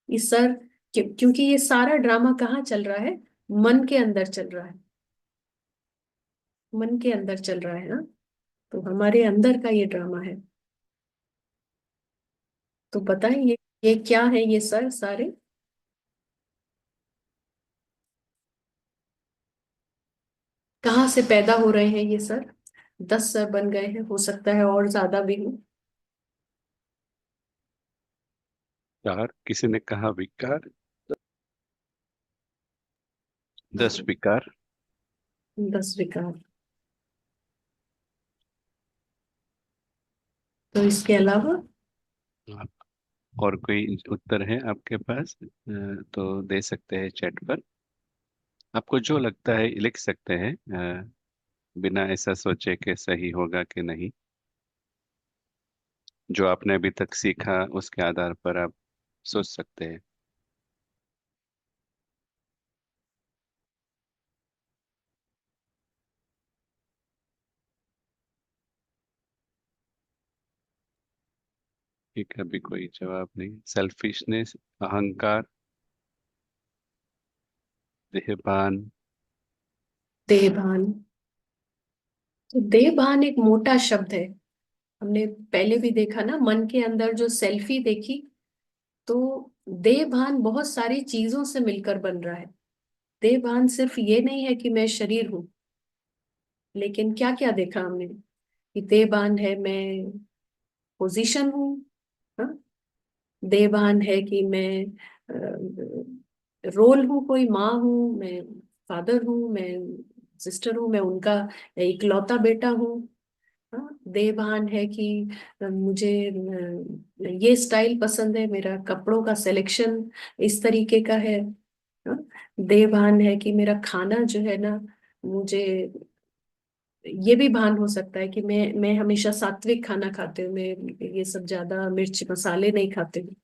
इस सर, क्योंकि ये सारा ड्रामा कहाँ चल रहा है, मन के अंदर चल रहा है, मन के अंदर चल रहा है ना। तो हमारे अंदर का ये ड्रामा है। तो बताएं ये क्या है, ये सर सारे कहाँ से पैदा हो रहे हैं, ये सर 10 सर बन गए हैं, हो सकता है और ज्यादा भी हो। चार, किसी ने कहा विकार, 10 हाँ, विकार। 10 विकार। तो इसके अलावा आप और कोई उत्तर है आपके पास तो दे सकते हैं चैट पर। आपको जो लगता है लिख सकते हैं, बिना ऐसा सोचे कि सही होगा कि नहीं। जो आपने अभी तक सीखा उसके आधार पर आप सोच सकते हैं। ठीक है, अभी कोई जवाब नहीं। सेल्फिशनेस, अहंकार, देहभान। देहभान। तो देहभान एक मोटा शब्द है, हमने पहले भी देखा ना, मन के अंदर जो सेल्फी देखी, तो देहभान बहुत सारी चीजों से मिलकर बन रहा है। देहभान सिर्फ ये नहीं है कि मैं शरीर हूं, लेकिन क्या क्या देखा हमने, कि देहभान है मैं पोजीशन हूँ, हाँ? देहभान है कि मैं रोल हूँ, कोई माँ हूँ, मैं फादर हूँ, मैं सिस्टर हूँ, मैं उनका इकलौता बेटा हूँ। हाँ, देभान है कि मुझे ये स्टाइल पसंद है, मेरा कपड़ों का सिलेक्शन इस तरीके का है। हाँ, देभान है कि मेरा खाना जो है ना, मुझे ये भी भान हो सकता है कि मैं हमेशा सात्विक खाना खाती हूँ, मैं ये सब ज्यादा मिर्च मसाले नहीं खाती हूँ।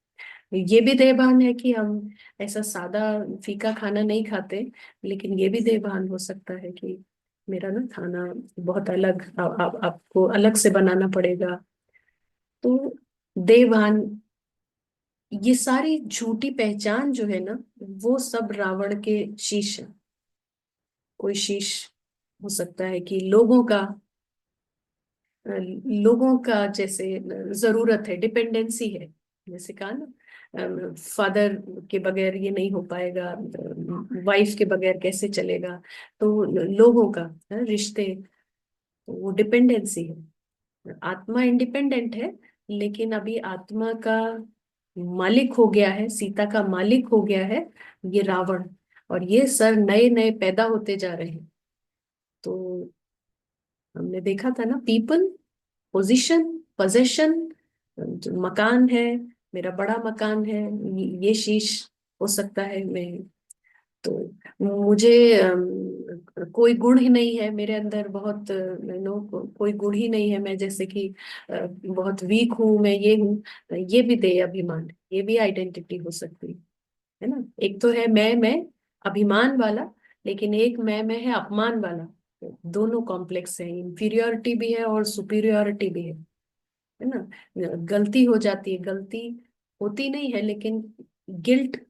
ये भी देभान है कि हम ऐसा सादा फीका खाना नहीं खाते। लेकिन ये भी देभान हो सकता है कि मेरा ना खाना बहुत अलग, आपको अलग से बनाना पड़ेगा। तो देभान, ये सारी झूठी पहचान जो है ना, वो सब रावण के शीश है। कोई शीश हो सकता है कि लोगों का जैसे जरूरत है, डिपेंडेंसी है। जैसे कहा ना, फादर के बगैर ये नहीं हो पाएगा, वाइफ के बगैर कैसे चलेगा। तो लोगों का रिश्ते, वो डिपेंडेंसी है। आत्मा इंडिपेंडेंट है, लेकिन अभी आत्मा का मालिक हो गया है, सीता का मालिक हो गया है ये रावण। और ये सर नए नए पैदा होते जा रहे हैं। तो हमने देखा था ना, पीपल, पोजीशन, पोजेशन, जो मकान है, मेरा बड़ा मकान है, ये शीश हो सकता है। मैं तो मुझे कोई गुण ही नहीं है मेरे अंदर, बहुत कोई गुण ही नहीं है, मैं जैसे कि बहुत वीक हूँ, मैं ये हूँ। ये भी दे अभिमान, ये भी आइडेंटिटी हो सकती है ना। एक तो है मैं अभिमान वाला, लेकिन एक मैं है अपमान वाला। दोनों कॉम्प्लेक्स है, इंफीरियोरिटी भी है और सुपीरियोरिटी भी है ना। गलती हो जाती है, गलती होती नहीं है, लेकिन गिल्ट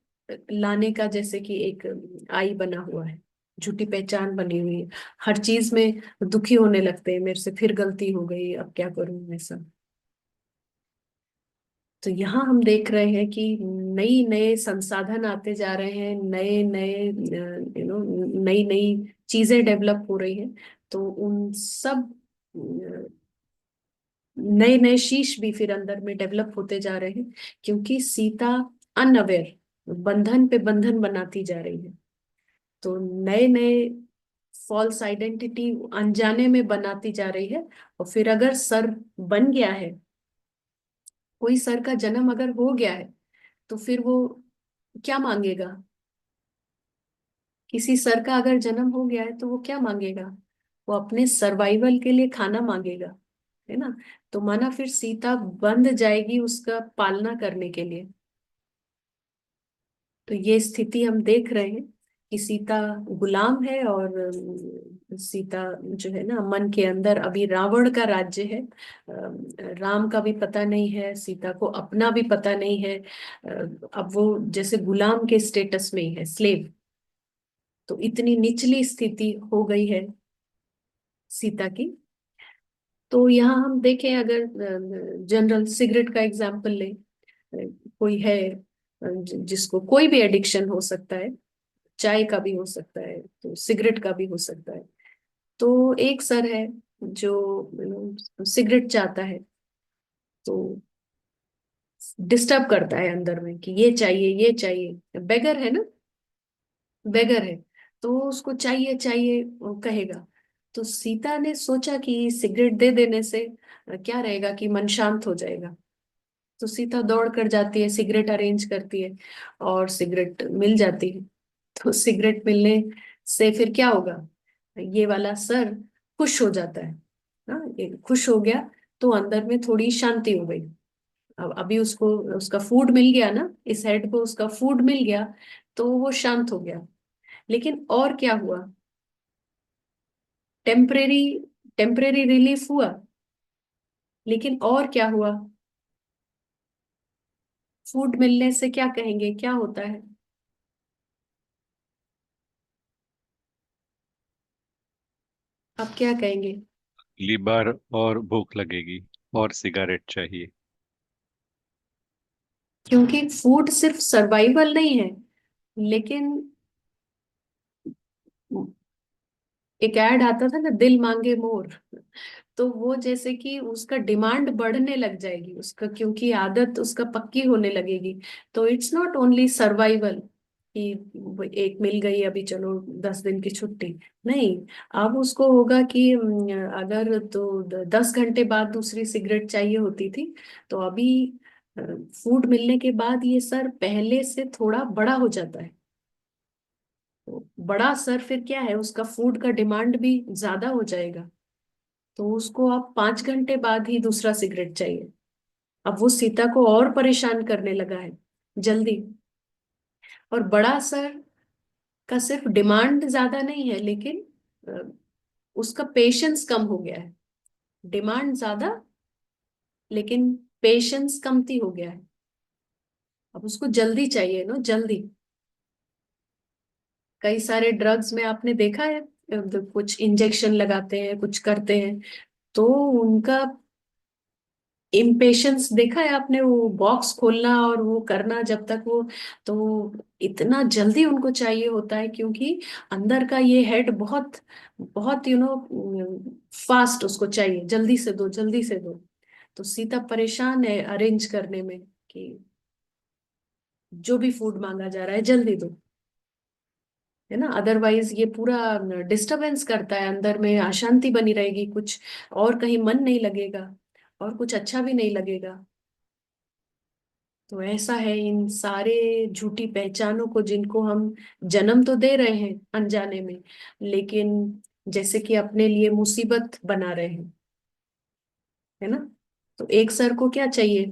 लाने का जैसे कि एक आई बना हुआ है, झूठी पहचान बनी हुई है। हर चीज में दुखी होने लगते हैं, मेरे से फिर गलती हो गई, अब क्या करूं ऐसा। तो यहाँ हम देख रहे हैं कि नई नए संसाधन आते जा रहे हैं, नए नए नई नई चीजें डेवलप हो रही हैं। तो उन सब नए नए शीश भी फिर अंदर में डेवलप होते जा रहे हैं, क्योंकि सीता अनअवेयर, बंधन पे बंधन बनाती जा रही है। तो नए नए फॉल्स आइडेंटिटी अनजाने में बनाती जा रही है। और फिर अगर सर बन गया है, कोई सर का जन्म अगर हो गया है, तो फिर वो क्या मांगेगा। किसी सर का अगर जन्म हो गया है तो वो क्या मांगेगा। वो अपने सर्वाइवल के लिए खाना मांगेगा, है ना। तो माना फिर सीता बंध जाएगी उसका पालना करने के लिए। तो ये स्थिति हम देख रहे हैं कि सीता गुलाम है, और सीता जो है ना, मन के अंदर अभी रावण का राज्य है। राम का भी पता नहीं है, सीता को अपना भी पता नहीं है। अब वो जैसे गुलाम के स्टेटस में ही है, स्लेव। तो इतनी निचली स्थिति हो गई है सीता की। तो यहाँ हम देखें, अगर जनरल सिगरेट का एग्जाम्पल ले, कोई है जिसको कोई भी एडिक्शन हो सकता है, चाय का भी हो सकता है, तो सिगरेट का भी हो सकता है। तो एक सर है जो सिगरेट चाहता है, तो डिस्टर्ब करता है अंदर में कि ये चाहिए, ये चाहिए। बेगर है ना, बेगर है, तो उसको चाहिए चाहिए वो कहेगा। तो सीता ने सोचा कि सिगरेट दे देने से क्या रहेगा कि मन शांत हो जाएगा। तो सीता दौड़ कर जाती है, सिगरेट अरेंज करती है, और सिगरेट मिल जाती है। तो सिगरेट मिलने से फिर क्या होगा, ये वाला सर खुश हो जाता है। हाँ, ये खुश हो गया, तो अंदर में थोड़ी शांति हो गई। अब अभी उसको उसका फूड मिल गया ना, इस हेड को उसका फूड मिल गया, तो वो शांत हो गया। लेकिन और क्या हुआ, टेम्परेरी टेम्परेरी रिलीफ हुआ, लेकिन और क्या हुआ, फूड मिलने से क्या कहेंगे, क्या होता है। आप क्या कहेंगे। अगली बार और भूख लगेगी और सिगारेट चाहिए। क्योंकि फूड सिर्फ सर्वाइवल नहीं है, लेकिन एक ऐड आता था ना, दिल मांगे मोर। तो वो जैसे कि उसका डिमांड बढ़ने लग जाएगी उसका, क्योंकि आदत उसका पक्की होने लगेगी। तो इट्स नॉट ओनली सर्वाइवल, कि एक मिल गई अभी चलो 10 दिन की छुट्टी। नहीं, अब उसको होगा कि अगर तो 10 घंटे बाद दूसरी सिगरेट चाहिए होती थी, तो अभी फूड मिलने के बाद ये सर पहले से थोड़ा बड़ा हो जाता है। तो बड़ा सर फिर क्या है, उसका फूड का डिमांड भी ज्यादा हो जाएगा। तो उसको अब 5 घंटे बाद ही दूसरा सिगरेट चाहिए। अब वो सीता को और परेशान करने लगा है, जल्दी। और बड़ा सर का सिर्फ डिमांड ज्यादा नहीं है, लेकिन अ, उसका पेशेंस कम हो गया है। डिमांड ज्यादा, लेकिन पेशेंस कमती हो गया है। अब उसको जल्दी चाहिए ना, जल्दी। कई सारे ड्रग्स में आपने देखा है, कुछ इंजेक्शन लगाते हैं, कुछ करते हैं, तो उनका इम्पेशंस देखा है आपने, वो बॉक्स खोलना और वो करना जब तक वो, तो इतना जल्दी उनको चाहिए होता है, क्योंकि अंदर का ये हेड बहुत बहुत फास्ट उसको चाहिए, जल्दी से दो, जल्दी से दो। तो सीता परेशान है अरेंज करने में, कि जो भी फूड मांगा जा रहा है जल्दी दो, है ना। अदरवाइज ये पूरा डिस्टरबेंस करता है, अंदर में अशांति बनी रहेगी, कुछ और कहीं मन नहीं लगेगा, और कुछ अच्छा भी नहीं लगेगा। तो ऐसा है इन सारे झूठी पहचानों को, जिनको हम जन्म तो दे रहे हैं अनजाने में, लेकिन जैसे कि अपने लिए मुसीबत बना रहे हैं, है ना। तो एक सर को क्या चाहिए,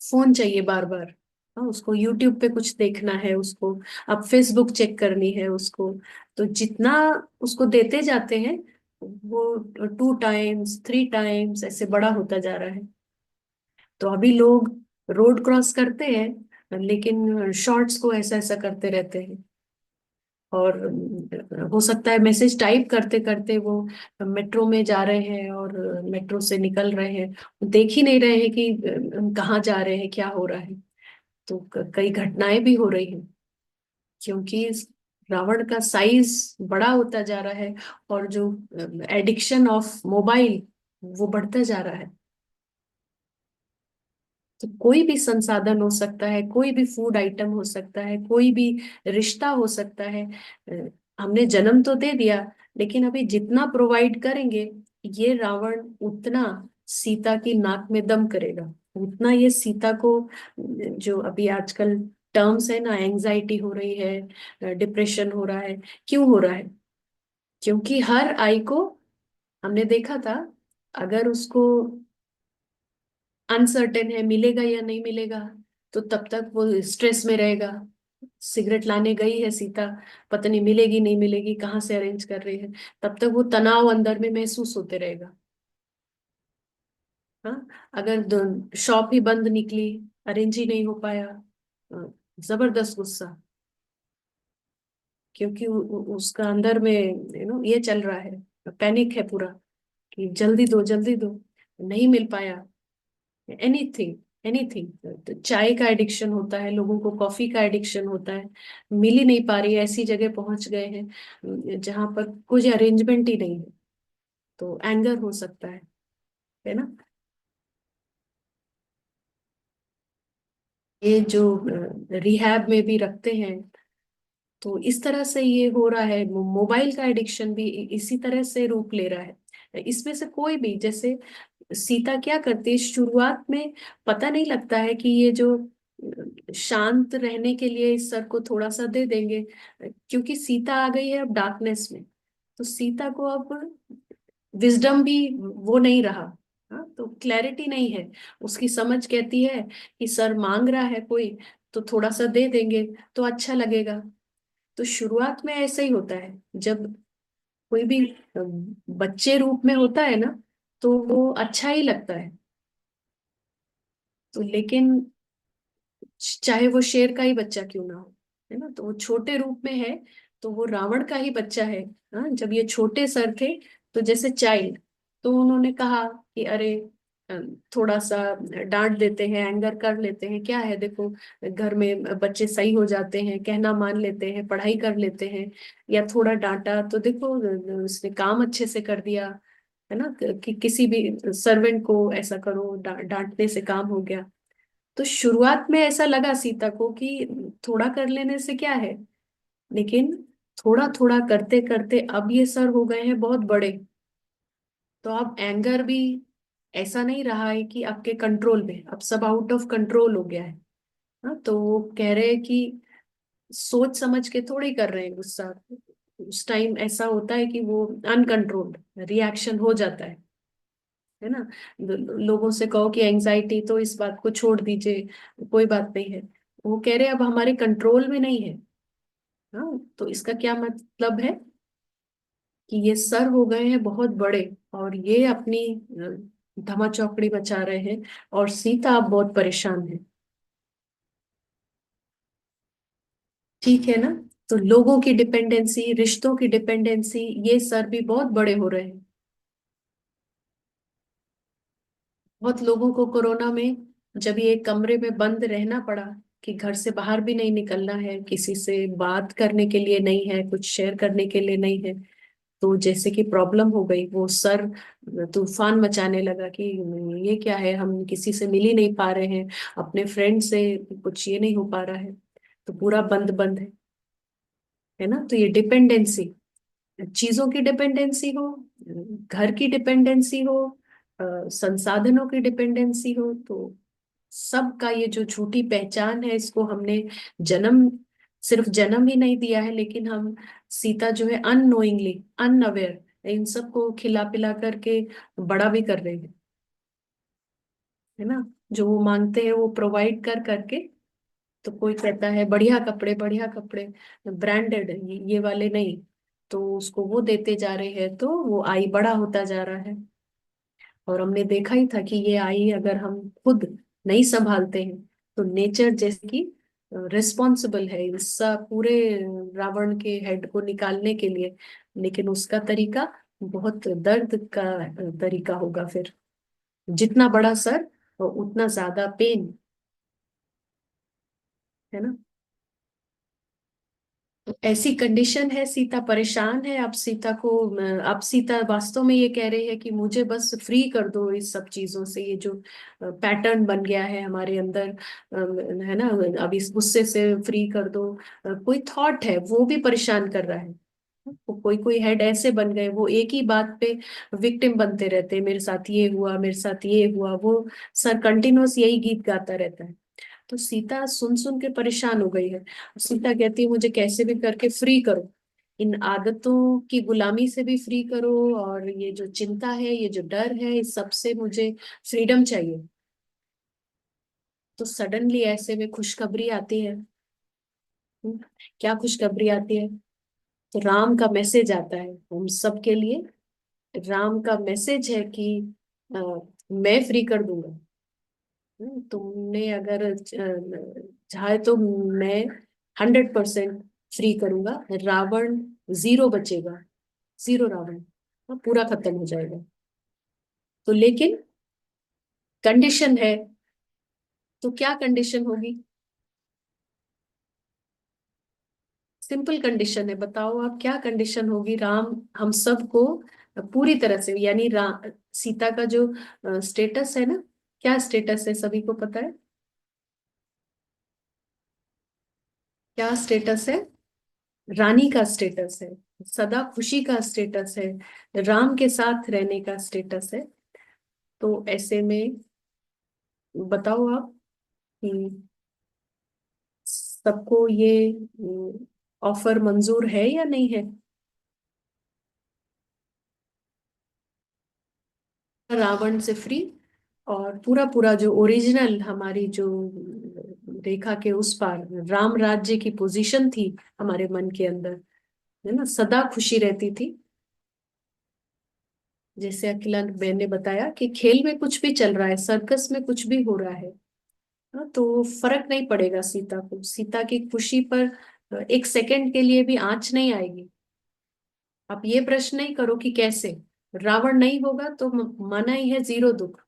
फोन चाहिए बार बार। हाँ, उसको यूट्यूब पे कुछ देखना है, उसको अब फेसबुक चेक करनी है उसको। तो जितना उसको देते जाते हैं, वो 2 टाइम्स 3 टाइम्स ऐसे बड़ा होता जा रहा है। तो अभी लोग रोड क्रॉस करते हैं, लेकिन शॉर्ट्स को ऐसा ऐसा करते रहते हैं। और हो सकता है मैसेज टाइप करते करते वो मेट्रो में जा रहे हैं, और मेट्रो से निकल रहे हैं, देख ही नहीं रहे हैं कि कहाँ जा रहे हैं, क्या हो रहा है। तो कई घटनाएं भी हो रही हैं, क्योंकि रावण का साइज बड़ा होता जा रहा है, और जो एडिक्शन ऑफ मोबाइल वो बढ़ता जा रहा है। तो कोई भी संसाधन हो सकता है, कोई भी फूड आइटम हो सकता है, कोई भी रिश्ता हो सकता है। हमने जन्म तो दे दिया, लेकिन अभी जितना प्रोवाइड करेंगे, ये रावण उतना सीता की नाक में दम करेगा, उतना ये सीता को, जो अभी आजकल टर्म्स है ना, एंजाइटी हो रही है, डिप्रेशन हो रहा है। क्यों हो रहा है? क्योंकि हर आई को, हमने देखा था, अगर उसको अनसर्टेन है मिलेगा या नहीं मिलेगा, तो तब तक वो स्ट्रेस में रहेगा। सिगरेट लाने गई है सीता, पता नहीं मिलेगी नहीं मिलेगी, कहाँ से अरेंज कर रही है, तब तक वो तनाव अंदर में महसूस होते रहेगा। हाँ, अगर शॉप ही बंद निकली, अरेंज ही नहीं हो पाया, जबरदस्त गुस्सा, क्योंकि उसका अंदर में ये चल रहा है, पैनिक है पूरा, कि जल्दी दो जल्दी दो, नहीं मिल पाया। Anything, anything. तो चाय का एडिक्शन होता है लोगों को, कॉफी का एडिक्शन होता है, मिल ही नहीं पा रही है, ऐसी जगह पहुंच गए हैं जहां पर कुछ अरेंजमेंट ही नहीं है। तो एंगर हो सकता है ना। ये जो रिहैब में भी रखते हैं, तो इस तरह से ये हो रहा है। मोबाइल का एडिक्शन भी इसी तरह से रूप ले रहा है। इसमें से कोई भी, जैसे सीता क्या करती है शुरुआत में, पता नहीं लगता है कि ये जो शांत रहने के लिए इस सर को थोड़ा सा दे देंगे, क्योंकि सीता आ गई है अब डार्कनेस में। तो सीता को अब विजडम भी वो नहीं रहा। हाँ, तो क्लैरिटी नहीं है। उसकी समझ कहती है कि सर मांग रहा है कोई, तो थोड़ा सा दे देंगे तो अच्छा लगेगा। तो शुरुआत में ऐसा ही होता है, जब कोई भी बच्चे रूप में होता है ना, तो वो अच्छा ही लगता है। तो लेकिन चाहे वो शेर का ही बच्चा क्यों ना हो, है ना, तो वो छोटे रूप में है, तो वो रावण का ही बच्चा है। हाँ, जब ये छोटे सर थे, तो जैसे चाइल्ड, तो उन्होंने कहा कि अरे, अ, थोड़ा सा डांट देते हैं, एंगर कर लेते हैं, क्या है देखो, घर में बच्चे सही हो जाते हैं, कहना मान लेते हैं, पढ़ाई कर लेते हैं। या थोड़ा डांटा तो देखो, उसने काम अच्छे से कर दिया, है ना। कि किसी भी सर्वेंट को ऐसा करो, डांटने से काम हो गया। तो शुरुआत में ऐसा लगा सीता को कि थोड़ा कर लेने से क्या है, लेकिन थोड़ा थोड़ा करते करते अब ये सर हो गए हैं बहुत बड़े। तो अब एंगर भी ऐसा नहीं रहा है कि आपके कंट्रोल में, अब सब आउट ऑफ कंट्रोल हो गया है। हाँ, तो वो कह रहे हैं कि सोच समझ के थोड़ी कर रहे हैं गुस्सा। उस टाइम ऐसा होता है कि वो अनकंट्रोल्ड रिएक्शन हो जाता है ना। लोगों से कहो कि एंजाइटी, तो इस बात को छोड़ दीजिए, कोई बात नहीं है। वो कह रहे हैं अब हमारे कंट्रोल में नहीं है। हाँ, तो इसका क्या मतलब है कि ये सर हो गए हैं बहुत बड़े, और ये अपनी धमा चौकड़ी मचा रहे हैं, और सीता अब बहुत परेशान है। ठीक है ना। तो लोगों की डिपेंडेंसी, रिश्तों की डिपेंडेंसी, ये सर भी बहुत बड़े हो रहे हैं। बहुत लोगों को कोरोना में जब ये कमरे में बंद रहना पड़ा, कि घर से बाहर भी नहीं निकलना है, किसी से बात करने के लिए नहीं है, कुछ शेयर करने के लिए नहीं है, तो जैसे कि प्रॉब्लम हो गई, वो सर तूफान मचाने लगा कि ये क्या है, हम किसी से मिल ही नहीं पा रहे हैं, अपने फ्रेंड से कुछ ये नहीं हो पा रहा है, तो पूरा बंद बंद है ना। तो ये डिपेंडेंसी, चीजों की डिपेंडेंसी हो, घर की डिपेंडेंसी हो, संसाधनों की डिपेंडेंसी हो, तो सबका ये जो झूठी पहचान है, इसको हमने जन्म, सिर्फ जन्म ही नहीं दिया है, लेकिन हम, सीता जो है अननोइंगली, अनअवेयर, इन सबको खिला पिला करके बड़ा भी कर रहे हैं, है ना। जो वो मांगते हैं वो प्रोवाइड कर करके, तो कोई कहता है बढ़िया कपड़े, बढ़िया कपड़े, ब्रांडेड, ये वाले नहीं, तो उसको वो देते जा रहे हैं, तो वो आई बड़ा होता जा रहा है। और हमने देखा ही था कि ये आई अगर हम खुद नहीं संभालते हैं, तो नेचर जैसे कि रिस्पॉन्सिबल है इस पूरे रावण के हेड को निकालने के लिए, लेकिन उसका तरीका बहुत दर्द का तरीका होगा फिर। जितना बड़ा सर उतना ज्यादा पेन, है ना। तो ऐसी कंडीशन है, सीता परेशान है। अब सीता को, अब सीता वास्तव में ये कह रही है कि मुझे बस फ्री कर दो इस सब चीजों से, ये जो पैटर्न बन गया है हमारे अंदर, है ना, अब इस गुस्से से फ्री कर दो। कोई थॉट है वो भी परेशान कर रहा है। कोई कोई हेड ऐसे बन गए, वो एक ही बात पे विक्टिम बनते रहते हैं, मेरे साथ ये हुआ, मेरे साथ ये हुआ, वो सर कंटिन्यूअस यही गीत गाता रहता है। तो सीता सुन सुन के परेशान हो गई है। सीता कहती है मुझे कैसे भी करके फ्री करो, इन आदतों की गुलामी से भी फ्री करो, और ये जो चिंता है, ये जो डर है, इस सब से मुझे फ्रीडम चाहिए। तो सडनली ऐसे में खुशखबरी आती है। हम्म, क्या खुशखबरी आती है? तो राम का मैसेज आता है हम सब के लिए। राम का मैसेज है कि अ, मैं फ्री कर दूंगा। तुमने अगर चाहे तो मैं 100% फ्री करूंगा, रावण जीरो बचेगा, जीरो रावण, पूरा खत्म हो जाएगा। तो लेकिन कंडीशन है। तो क्या कंडीशन होगी? सिंपल कंडीशन है, बताओ आप क्या कंडीशन होगी? राम हम सबको पूरी तरह से, यानी सीता का जो स्टेटस है ना, क्या स्टेटस है सभी को पता है? क्या स्टेटस है? रानी का स्टेटस है, सदा खुशी का स्टेटस है, राम के साथ रहने का स्टेटस है। तो ऐसे में बताओ आप कि सबको ये ऑफर मंजूर है या नहीं है? रावण से फ्री, और पूरा पूरा जो ओरिजिनल हमारी जो रेखा के उस पार राम राज्य की पोजीशन थी हमारे मन के अंदर, है ना, सदा खुशी रहती थी। जैसे अखिला बहन ने बताया कि खेल में कुछ भी चल रहा है, सर्कस में कुछ भी हो रहा है, हाँ, तो फर्क नहीं पड़ेगा सीता को, सीता की खुशी पर एक सेकंड के लिए भी आंच नहीं आएगी। आप ये प्रश्न नहीं करो कि कैसे। रावण नहीं होगा तो माना ही है जीरो दुख,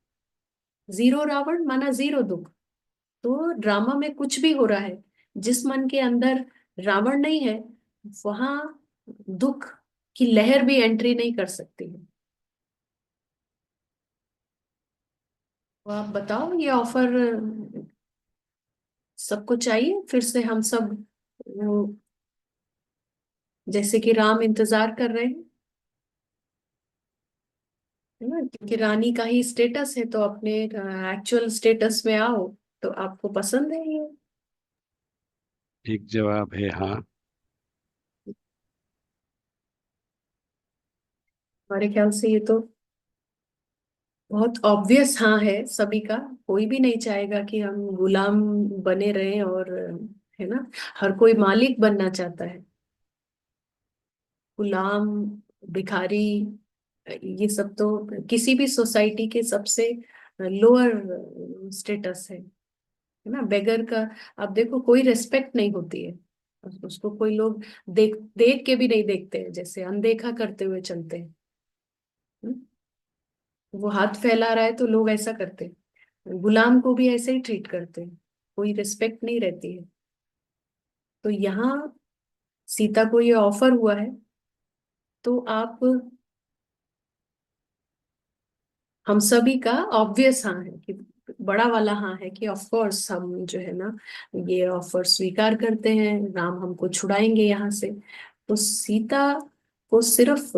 जीरो रावण माना जीरो दुख। तो ड्रामा में कुछ भी हो रहा है, जिस मन के अंदर रावण नहीं है, वहां दुख की लहर भी एंट्री नहीं कर सकती है। तो आप बताओ ये ऑफर सबको चाहिए फिर से हम सब जैसे कि राम इंतजार कर रहे हैं, है ना, क्योंकि रानी का ही स्टेटस है, तो अपने एक्चुअल स्टेटस में आओ। तो आपको पसंद है ये? एक जवाब है हाँ। हमारे ख्याल से ये तो बहुत ऑब्वियस हाँ है सभी का। कोई भी नहीं चाहेगा कि हम गुलाम बने रहें, और है ना, हर कोई मालिक बनना चाहता है। गुलाम, भिखारी, ये सब तो किसी भी सोसाइटी के सबसे लोअर स्टेटस है ना, बेगर का। आप देखो कोई रेस्पेक्ट नहीं होती है, उसको कोई लोग देख देख के भी नहीं देखते हैं, जैसे अनदेखा करते हुए चलते हैं। हम्म? वो हाथ फैला रहा है तो लोग ऐसा करते हैं, गुलाम को भी ऐसे ही ट्रीट करते हैं, कोई रिस्पेक्ट नहीं रहती है। तो यहाँ सीता को ये ऑफर हुआ है, तो आप, हम सभी का ऑब्वियस हाँ है कि, बड़ा वाला हाँ है कि ऑफ कोर्स हम जो है ना ये ऑफर स्वीकार करते हैं, राम हमको छुड़ाएंगे यहाँ से। तो सीता को सिर्फ,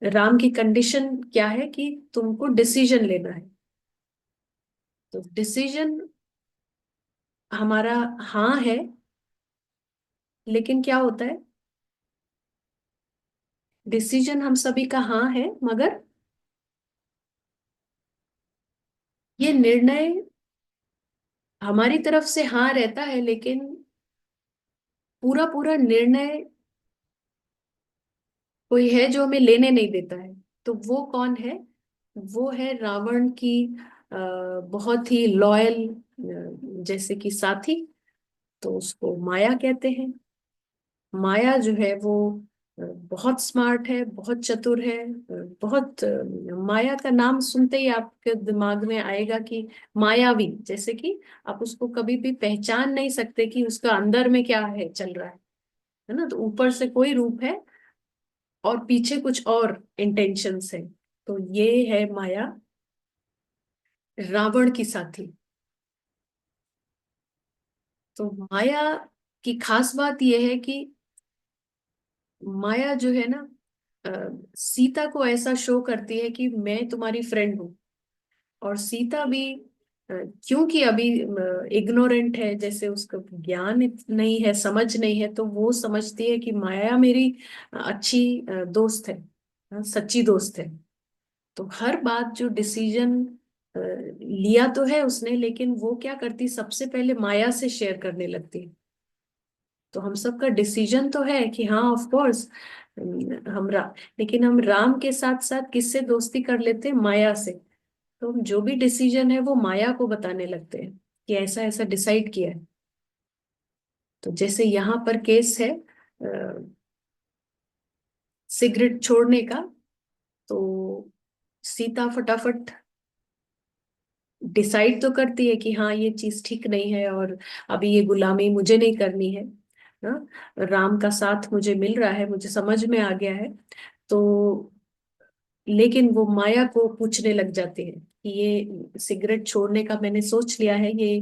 राम की कंडीशन क्या है कि तुमको डिसीजन लेना है। तो डिसीजन हमारा हाँ है, लेकिन क्या होता है, डिसीजन हम सभी का हाँ है, मगर ये निर्णय हमारी तरफ से हाँ रहता है, लेकिन पूरा पूरा निर्णय कोई है जो हमें लेने नहीं देता है। तो वो कौन है? वो है रावण की बहुत ही लॉयल, जैसे कि साथी, तो उसको माया कहते हैं। माया जो है वो बहुत स्मार्ट है, बहुत चतुर है, बहुत माया का नाम सुनते ही आपके दिमाग में आएगा कि मायावी, जैसे कि आप उसको कभी भी पहचान नहीं सकते कि उसका अंदर में क्या है चल रहा है ना। तो ऊपर से कोई रूप है और पीछे कुछ और इंटेंशंस है। तो ये है माया, रावण की साथी। तो माया की खास बात यह है कि माया जो है ना, सीता को ऐसा शो करती है कि मैं तुम्हारी फ्रेंड हूँ। और सीता भी क्योंकि अभी इग्नोरेंट है, जैसे उसका ज्ञान नहीं है, समझ नहीं है, तो वो समझती है कि माया मेरी अच्छी दोस्त है, सच्ची दोस्त है। तो हर बात जो डिसीजन लिया तो है उसने, लेकिन वो क्या करती, सबसे पहले माया से शेयर करने लगती। तो हम सबका डिसीजन तो है कि हाँ ऑफ कोर्स लेकिन हम राम के साथ साथ किससे दोस्ती कर लेते हैं? माया से। तो हम जो भी डिसीजन है वो माया को बताने लगते हैं कि ऐसा ऐसा डिसाइड किया है। तो जैसे यहाँ पर केस है सिगरेट छोड़ने का, तो सीता फटाफट डिसाइड तो करती है कि हाँ ये चीज ठीक नहीं है, और अभी ये गुलामी मुझे नहीं करनी है ना, राम का साथ मुझे मिल रहा है, मुझे समझ में आ गया है। तो लेकिन वो माया को पूछने लग जाते हैं कि ये सिगरेट छोड़ने का मैंने सोच लिया है, ये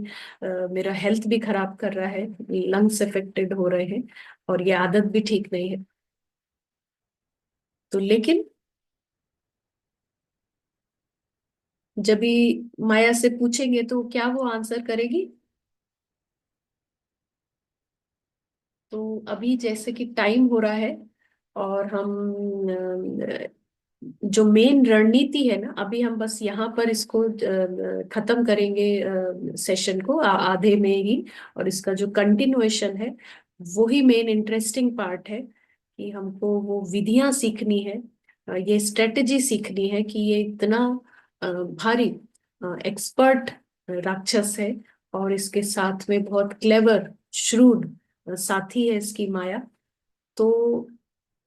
मेरा हेल्थ भी खराब कर रहा है, लंग्स अफेक्टेड हो रहे हैं, और ये आदत भी ठीक नहीं है। तो लेकिन जब भी माया से पूछेंगे तो क्या वो आंसर करेगी? तो अभी जैसे कि टाइम हो रहा है, और हम जो मेन रणनीति है ना, अभी हम बस यहाँ पर इसको खत्म करेंगे सेशन को आधे में ही। और इसका जो कंटिन्यूएशन है वही मेन इंटरेस्टिंग पार्ट है, कि हमको वो विधियां सीखनी है, ये स्ट्रेटेजी सीखनी है कि ये इतना भारी एक्सपर्ट राक्षस है, और इसके साथ में बहुत क्लेवर श्रूड साथी है इसकी माया। तो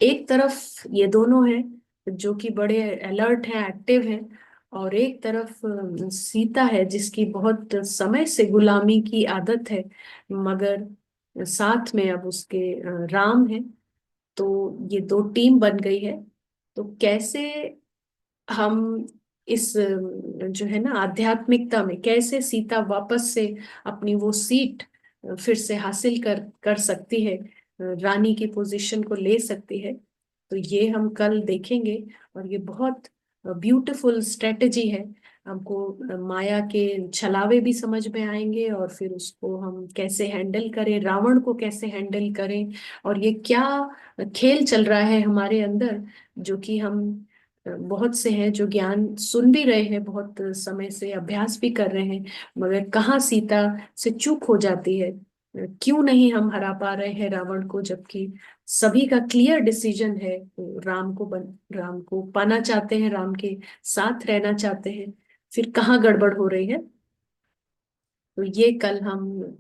एक तरफ ये दोनों हैं जो कि बड़े अलर्ट हैं, एक्टिव हैं, और एक तरफ सीता है जिसकी बहुत समय से गुलामी की आदत है, मगर साथ में अब उसके राम है। तो ये दो टीम बन गई है। तो कैसे हम इस जो है ना आध्यात्मिकता में, कैसे सीता वापस से अपनी वो सीट फिर से हासिल कर कर सकती है, रानी की पोजीशन को ले सकती है। तो ये हम कल देखेंगे। और ये बहुत ब्यूटीफुल स्ट्रेटजी है। हमको माया के छलावे भी समझ में आएंगे, और फिर उसको हम कैसे हैंडल करें, रावण को कैसे हैंडल करें, और ये क्या खेल चल रहा है हमारे अंदर, जो कि हम बहुत से हैं जो ज्ञान सुन भी रहे हैं, बहुत समय से अभ्यास भी कर रहे हैं, मगर कहाँ सीता से चूक हो जाती है। क्यों नहीं हम हरा पा रहे हैं रावण को, जबकि सभी का क्लियर डिसीजन है, राम को पाना चाहते हैं, राम के साथ रहना चाहते हैं। फिर कहाँ गड़बड़ हो रही है। तो ये कल हम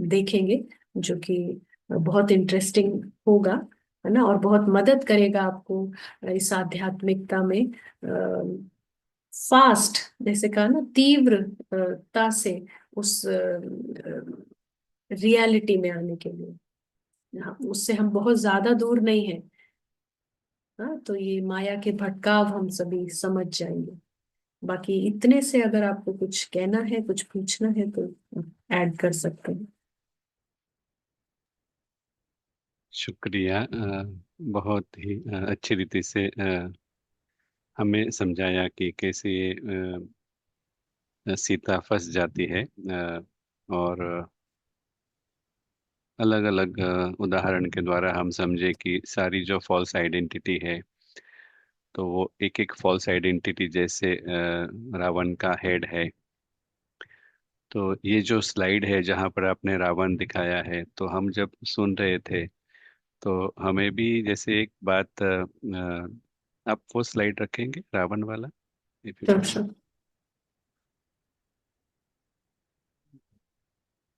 देखेंगे, जो कि बहुत इंटरेस्टिंग होगा, है ना, और बहुत मदद करेगा आपको इस आध्यात्मिकता में फास्ट, जैसे कहा ना, तीव्रता से उस रियलिटी में आने के लिए। उससे हम बहुत ज्यादा दूर नहीं है। हाँ, तो ये माया के भटकाव हम सभी समझ जाएंगे। बाकी इतने से अगर आपको कुछ कहना है, कुछ पूछना है, तो ऐड कर सकते हैं। शुक्रिया। बहुत ही अच्छी रीति से हमें समझाया कि कैसे ये सीता फंस जाती है, और अलग अलग उदाहरण के द्वारा हम समझे कि सारी जो फॉल्स आइडेंटिटी है, तो वो एक एक फॉल्स आइडेंटिटी जैसे रावण का हेड है। तो ये जो स्लाइड है जहाँ पर आपने रावण दिखाया है, तो हम जब सुन रहे थे तो हमें भी जैसे एक बात आप वो स्लाइड रखेंगे रावण वाला, if you can। अच्छा।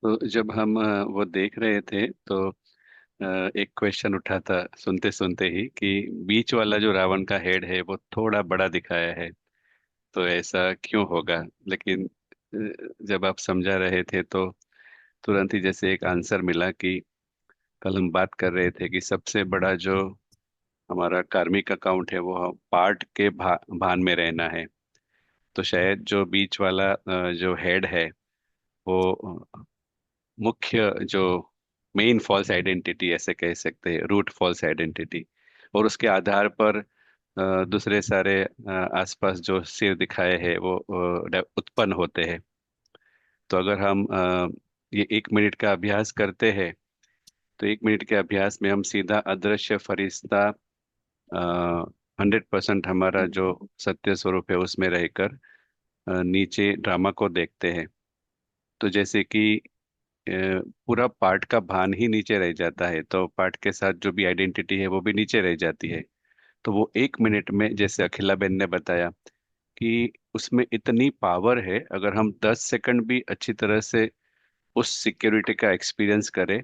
तो जब हम वो देख रहे थे तो एक क्वेश्चन उठा था सुनते सुनते ही कि बीच वाला जो रावण का हेड है वो थोड़ा बड़ा दिखाया है, तो ऐसा क्यों होगा। लेकिन जब आप समझा रहे थे तो तुरंत ही जैसे एक आंसर मिला कि कल हम बात कर रहे थे कि सबसे बड़ा जो हमारा कार्मिक अकाउंट है वो पार्ट के भान में रहना है। तो शायद जो बीच वाला जो हेड है वो मुख्य जो मेन फॉल्स आइडेंटिटी ऐसे कह सकते हैं, रूट फॉल्स आइडेंटिटी। और उसके आधार पर दूसरे सारे आसपास जो सिर दिखाए हैं वो उत्पन्न होते हैं। तो अगर हम ये 1 मिनट का अभ्यास करते हैं, तो 1 मिनट के अभ्यास में हम सीधा अदृश्य फरिश्ता 100% हमारा जो सत्य स्वरूप है उसमें रहकर नीचे ड्रामा को देखते हैं। तो जैसे कि पूरा पार्ट का भान ही नीचे रह जाता है, तो पार्ट के साथ जो भी आइडेंटिटी है वो भी नीचे रह जाती है। तो वो 1 मिनट में जैसे अखिला बेन ने बताया कि उसमें इतनी पावर है, अगर हम 10 सेकंड भी अच्छी तरह से उस सिक्योरिटी का एक्सपीरियंस करें,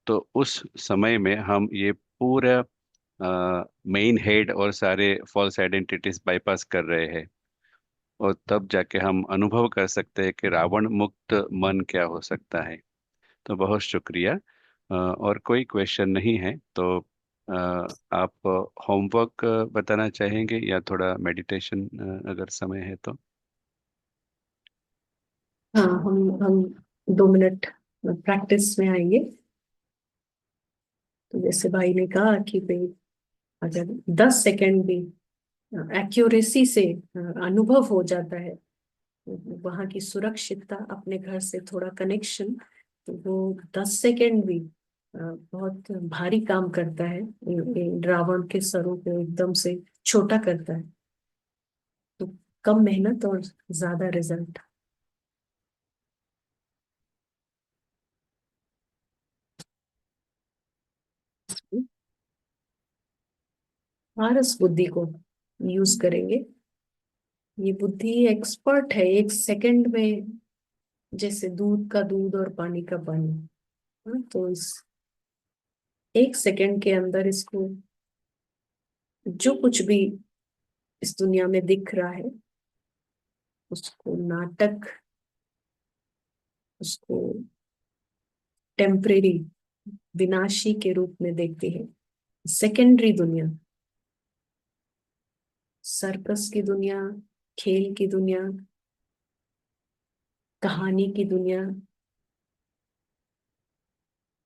तो उस समय में हम ये पूरा मेन हेड और सारे फॉल्स आइडेंटिटीज बाईपास कर रहे हैं। और तब जाके हम अनुभव कर सकते हैं कि रावण मुक्त मन क्या हो सकता है। तो बहुत शुक्रिया। और कोई क्वेश्चन नहीं है तो आप होमवर्क बताना चाहेंगे या थोड़ा मेडिटेशन अगर समय है तो। हाँ, हम 2 मिनट प्रैक्टिस में आएंगे। तो जैसे भाई ने कहा कि भाई, अगर 10 सेकंड भी एक्यूरेसी से अनुभव हो जाता है, वहां की सुरक्षितता, अपने घर से थोड़ा कनेक्शन, तो वो 10 सेकंड भी बहुत भारी काम करता है। रावण के सरों को एकदम से छोटा करता है। तो कम मेहनत और ज्यादा रिजल्ट। पारस बुद्धि को यूज करेंगे। ये बुद्धि एक्सपर्ट है 1 सेकंड में, जैसे दूध का दूध और पानी का पानी। तो इस 1 सेकंड के अंदर इसको जो कुछ भी इस दुनिया में दिख रहा है, उसको नाटक, उसको टेम्परेरी, विनाशी के रूप में देखती है। सेकेंडरी दुनिया, सर्कस की दुनिया, खेल की दुनिया, कहानी की दुनिया,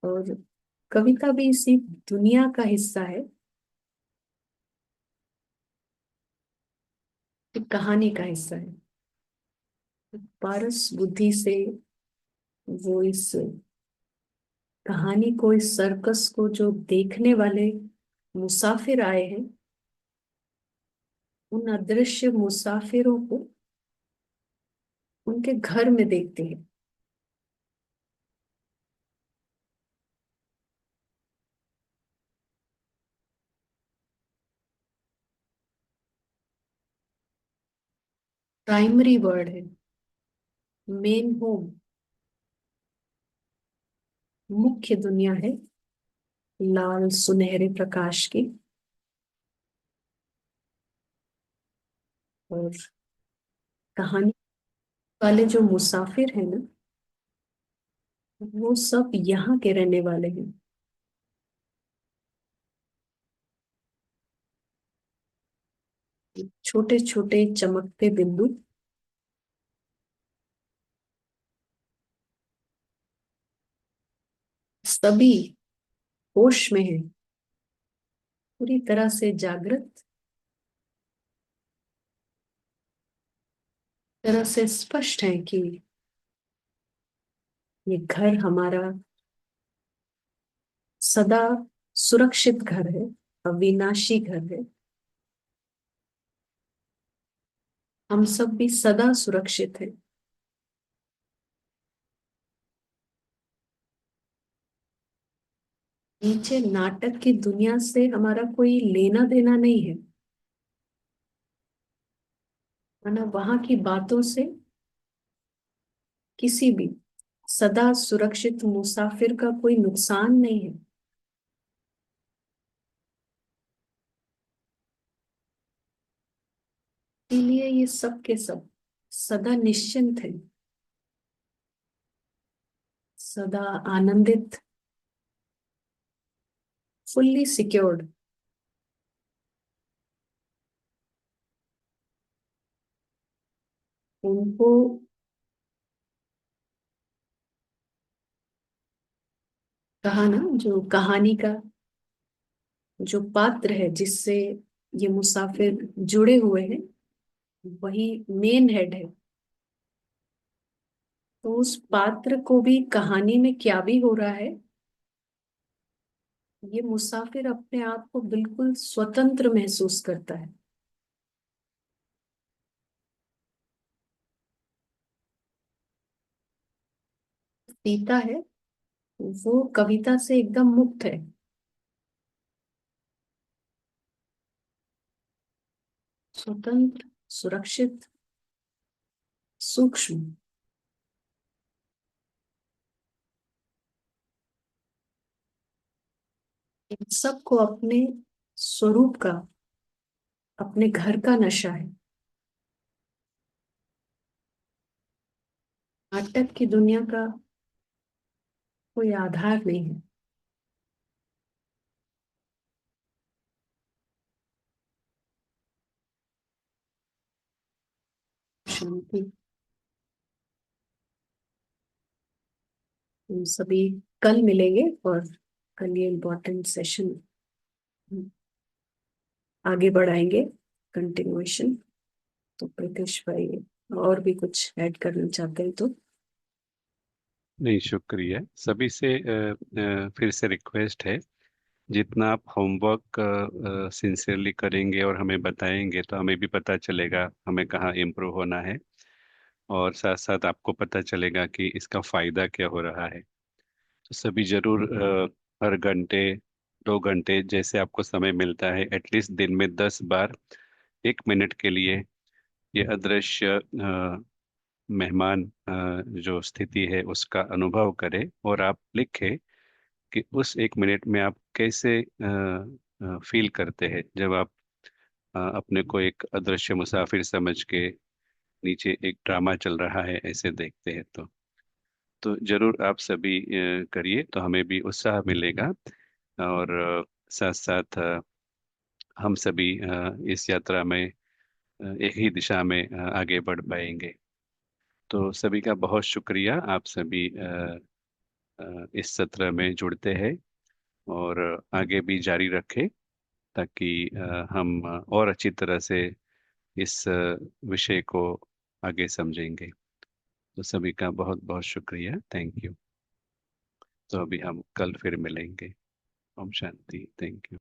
और कविता भी इसी दुनिया का हिस्सा है, एक कहानी का हिस्सा है। पारस बुद्धि से वो इस कहानी को, इस सर्कस को जो देखने वाले मुसाफिर आए हैं, उन अदृश्य मुसाफिरों को उनके घर में देखते हैं। प्राइमरी वर्ड है, मेन होम, मुख्य दुनिया है लाल सुनहरे प्रकाश की। और कहानी वाले जो मुसाफिर हैं ना, वो सब यहाँ के रहने वाले हैं। छोटे छोटे चमकते बिंदु, सभी होश में हैं, पूरी तरह से जागृत, तरह से स्पष्ट है कि ये घर हमारा सदा सुरक्षित घर है, अविनाशी घर है। हम सब भी सदा सुरक्षित हैं। नीचे नाटक की दुनिया से हमारा कोई लेना देना नहीं है, वरना वहां की बातों से किसी भी सदा सुरक्षित मुसाफिर का कोई नुकसान नहीं है। इसीलिए ये सब के सब सदा निश्चिंत है, सदा आनंदित, फुल्ली सिक्योर्ड। उनको कहा ना, जो कहानी का जो पात्र है जिससे ये मुसाफिर जुड़े हुए हैं, वही मेन हेड है। तो उस पात्र को भी कहानी में क्या भी हो रहा है, ये मुसाफिर अपने आप को बिल्कुल स्वतंत्र महसूस करता है। सीता है, वो कविता से एकदम मुक्त है, स्वतंत्र, सुरक्षित, सूक्ष्म। इन सबको अपने स्वरूप का, अपने घर का नशा है। नाटक की दुनिया का कोई आधार नहीं है। शांति। हम सभी कल मिलेंगे और कल ये इम्पोर्टेंट सेशन आगे बढ़ाएंगे, कंटिन्यूएशन। तो प्रकाश भाई और भी कुछ ऐड करना चाहते हैं तो। नहीं, शुक्रिया सभी से। फिर से रिक्वेस्ट है, जितना आप होमवर्क सिंसियरली करेंगे और हमें बताएंगे तो हमें भी पता चलेगा हमें कहाँ इम्प्रूव होना है, और साथ साथ आपको पता चलेगा कि इसका फायदा क्या हो रहा है। तो सभी जरूर हर घंटे 2 घंटे जैसे आपको समय मिलता है, एटलीस्ट दिन में 10 बार 1 मिनट के लिए ये अदृश्य मेहमान जो स्थिति है उसका अनुभव करें, और आप लिखें कि उस 1 मिनट में आप कैसे फील करते हैं जब आप अपने को एक अदृश्य मुसाफिर समझ के नीचे एक ड्रामा चल रहा है ऐसे देखते हैं। तो जरूर आप सभी करिए, तो हमें भी उत्साह मिलेगा, और साथ साथ हम सभी इस यात्रा में एक ही दिशा में आगे बढ़ पाएंगे। तो सभी का बहुत शुक्रिया। आप सभी इस सत्र में जुड़ते हैं और आगे भी जारी रखें, ताकि हम और अच्छी तरह से इस विषय को आगे समझेंगे। तो सभी का बहुत बहुत शुक्रिया, थैंक यू। तो अभी हम कल फिर मिलेंगे। ओम शांति, थैंक यू।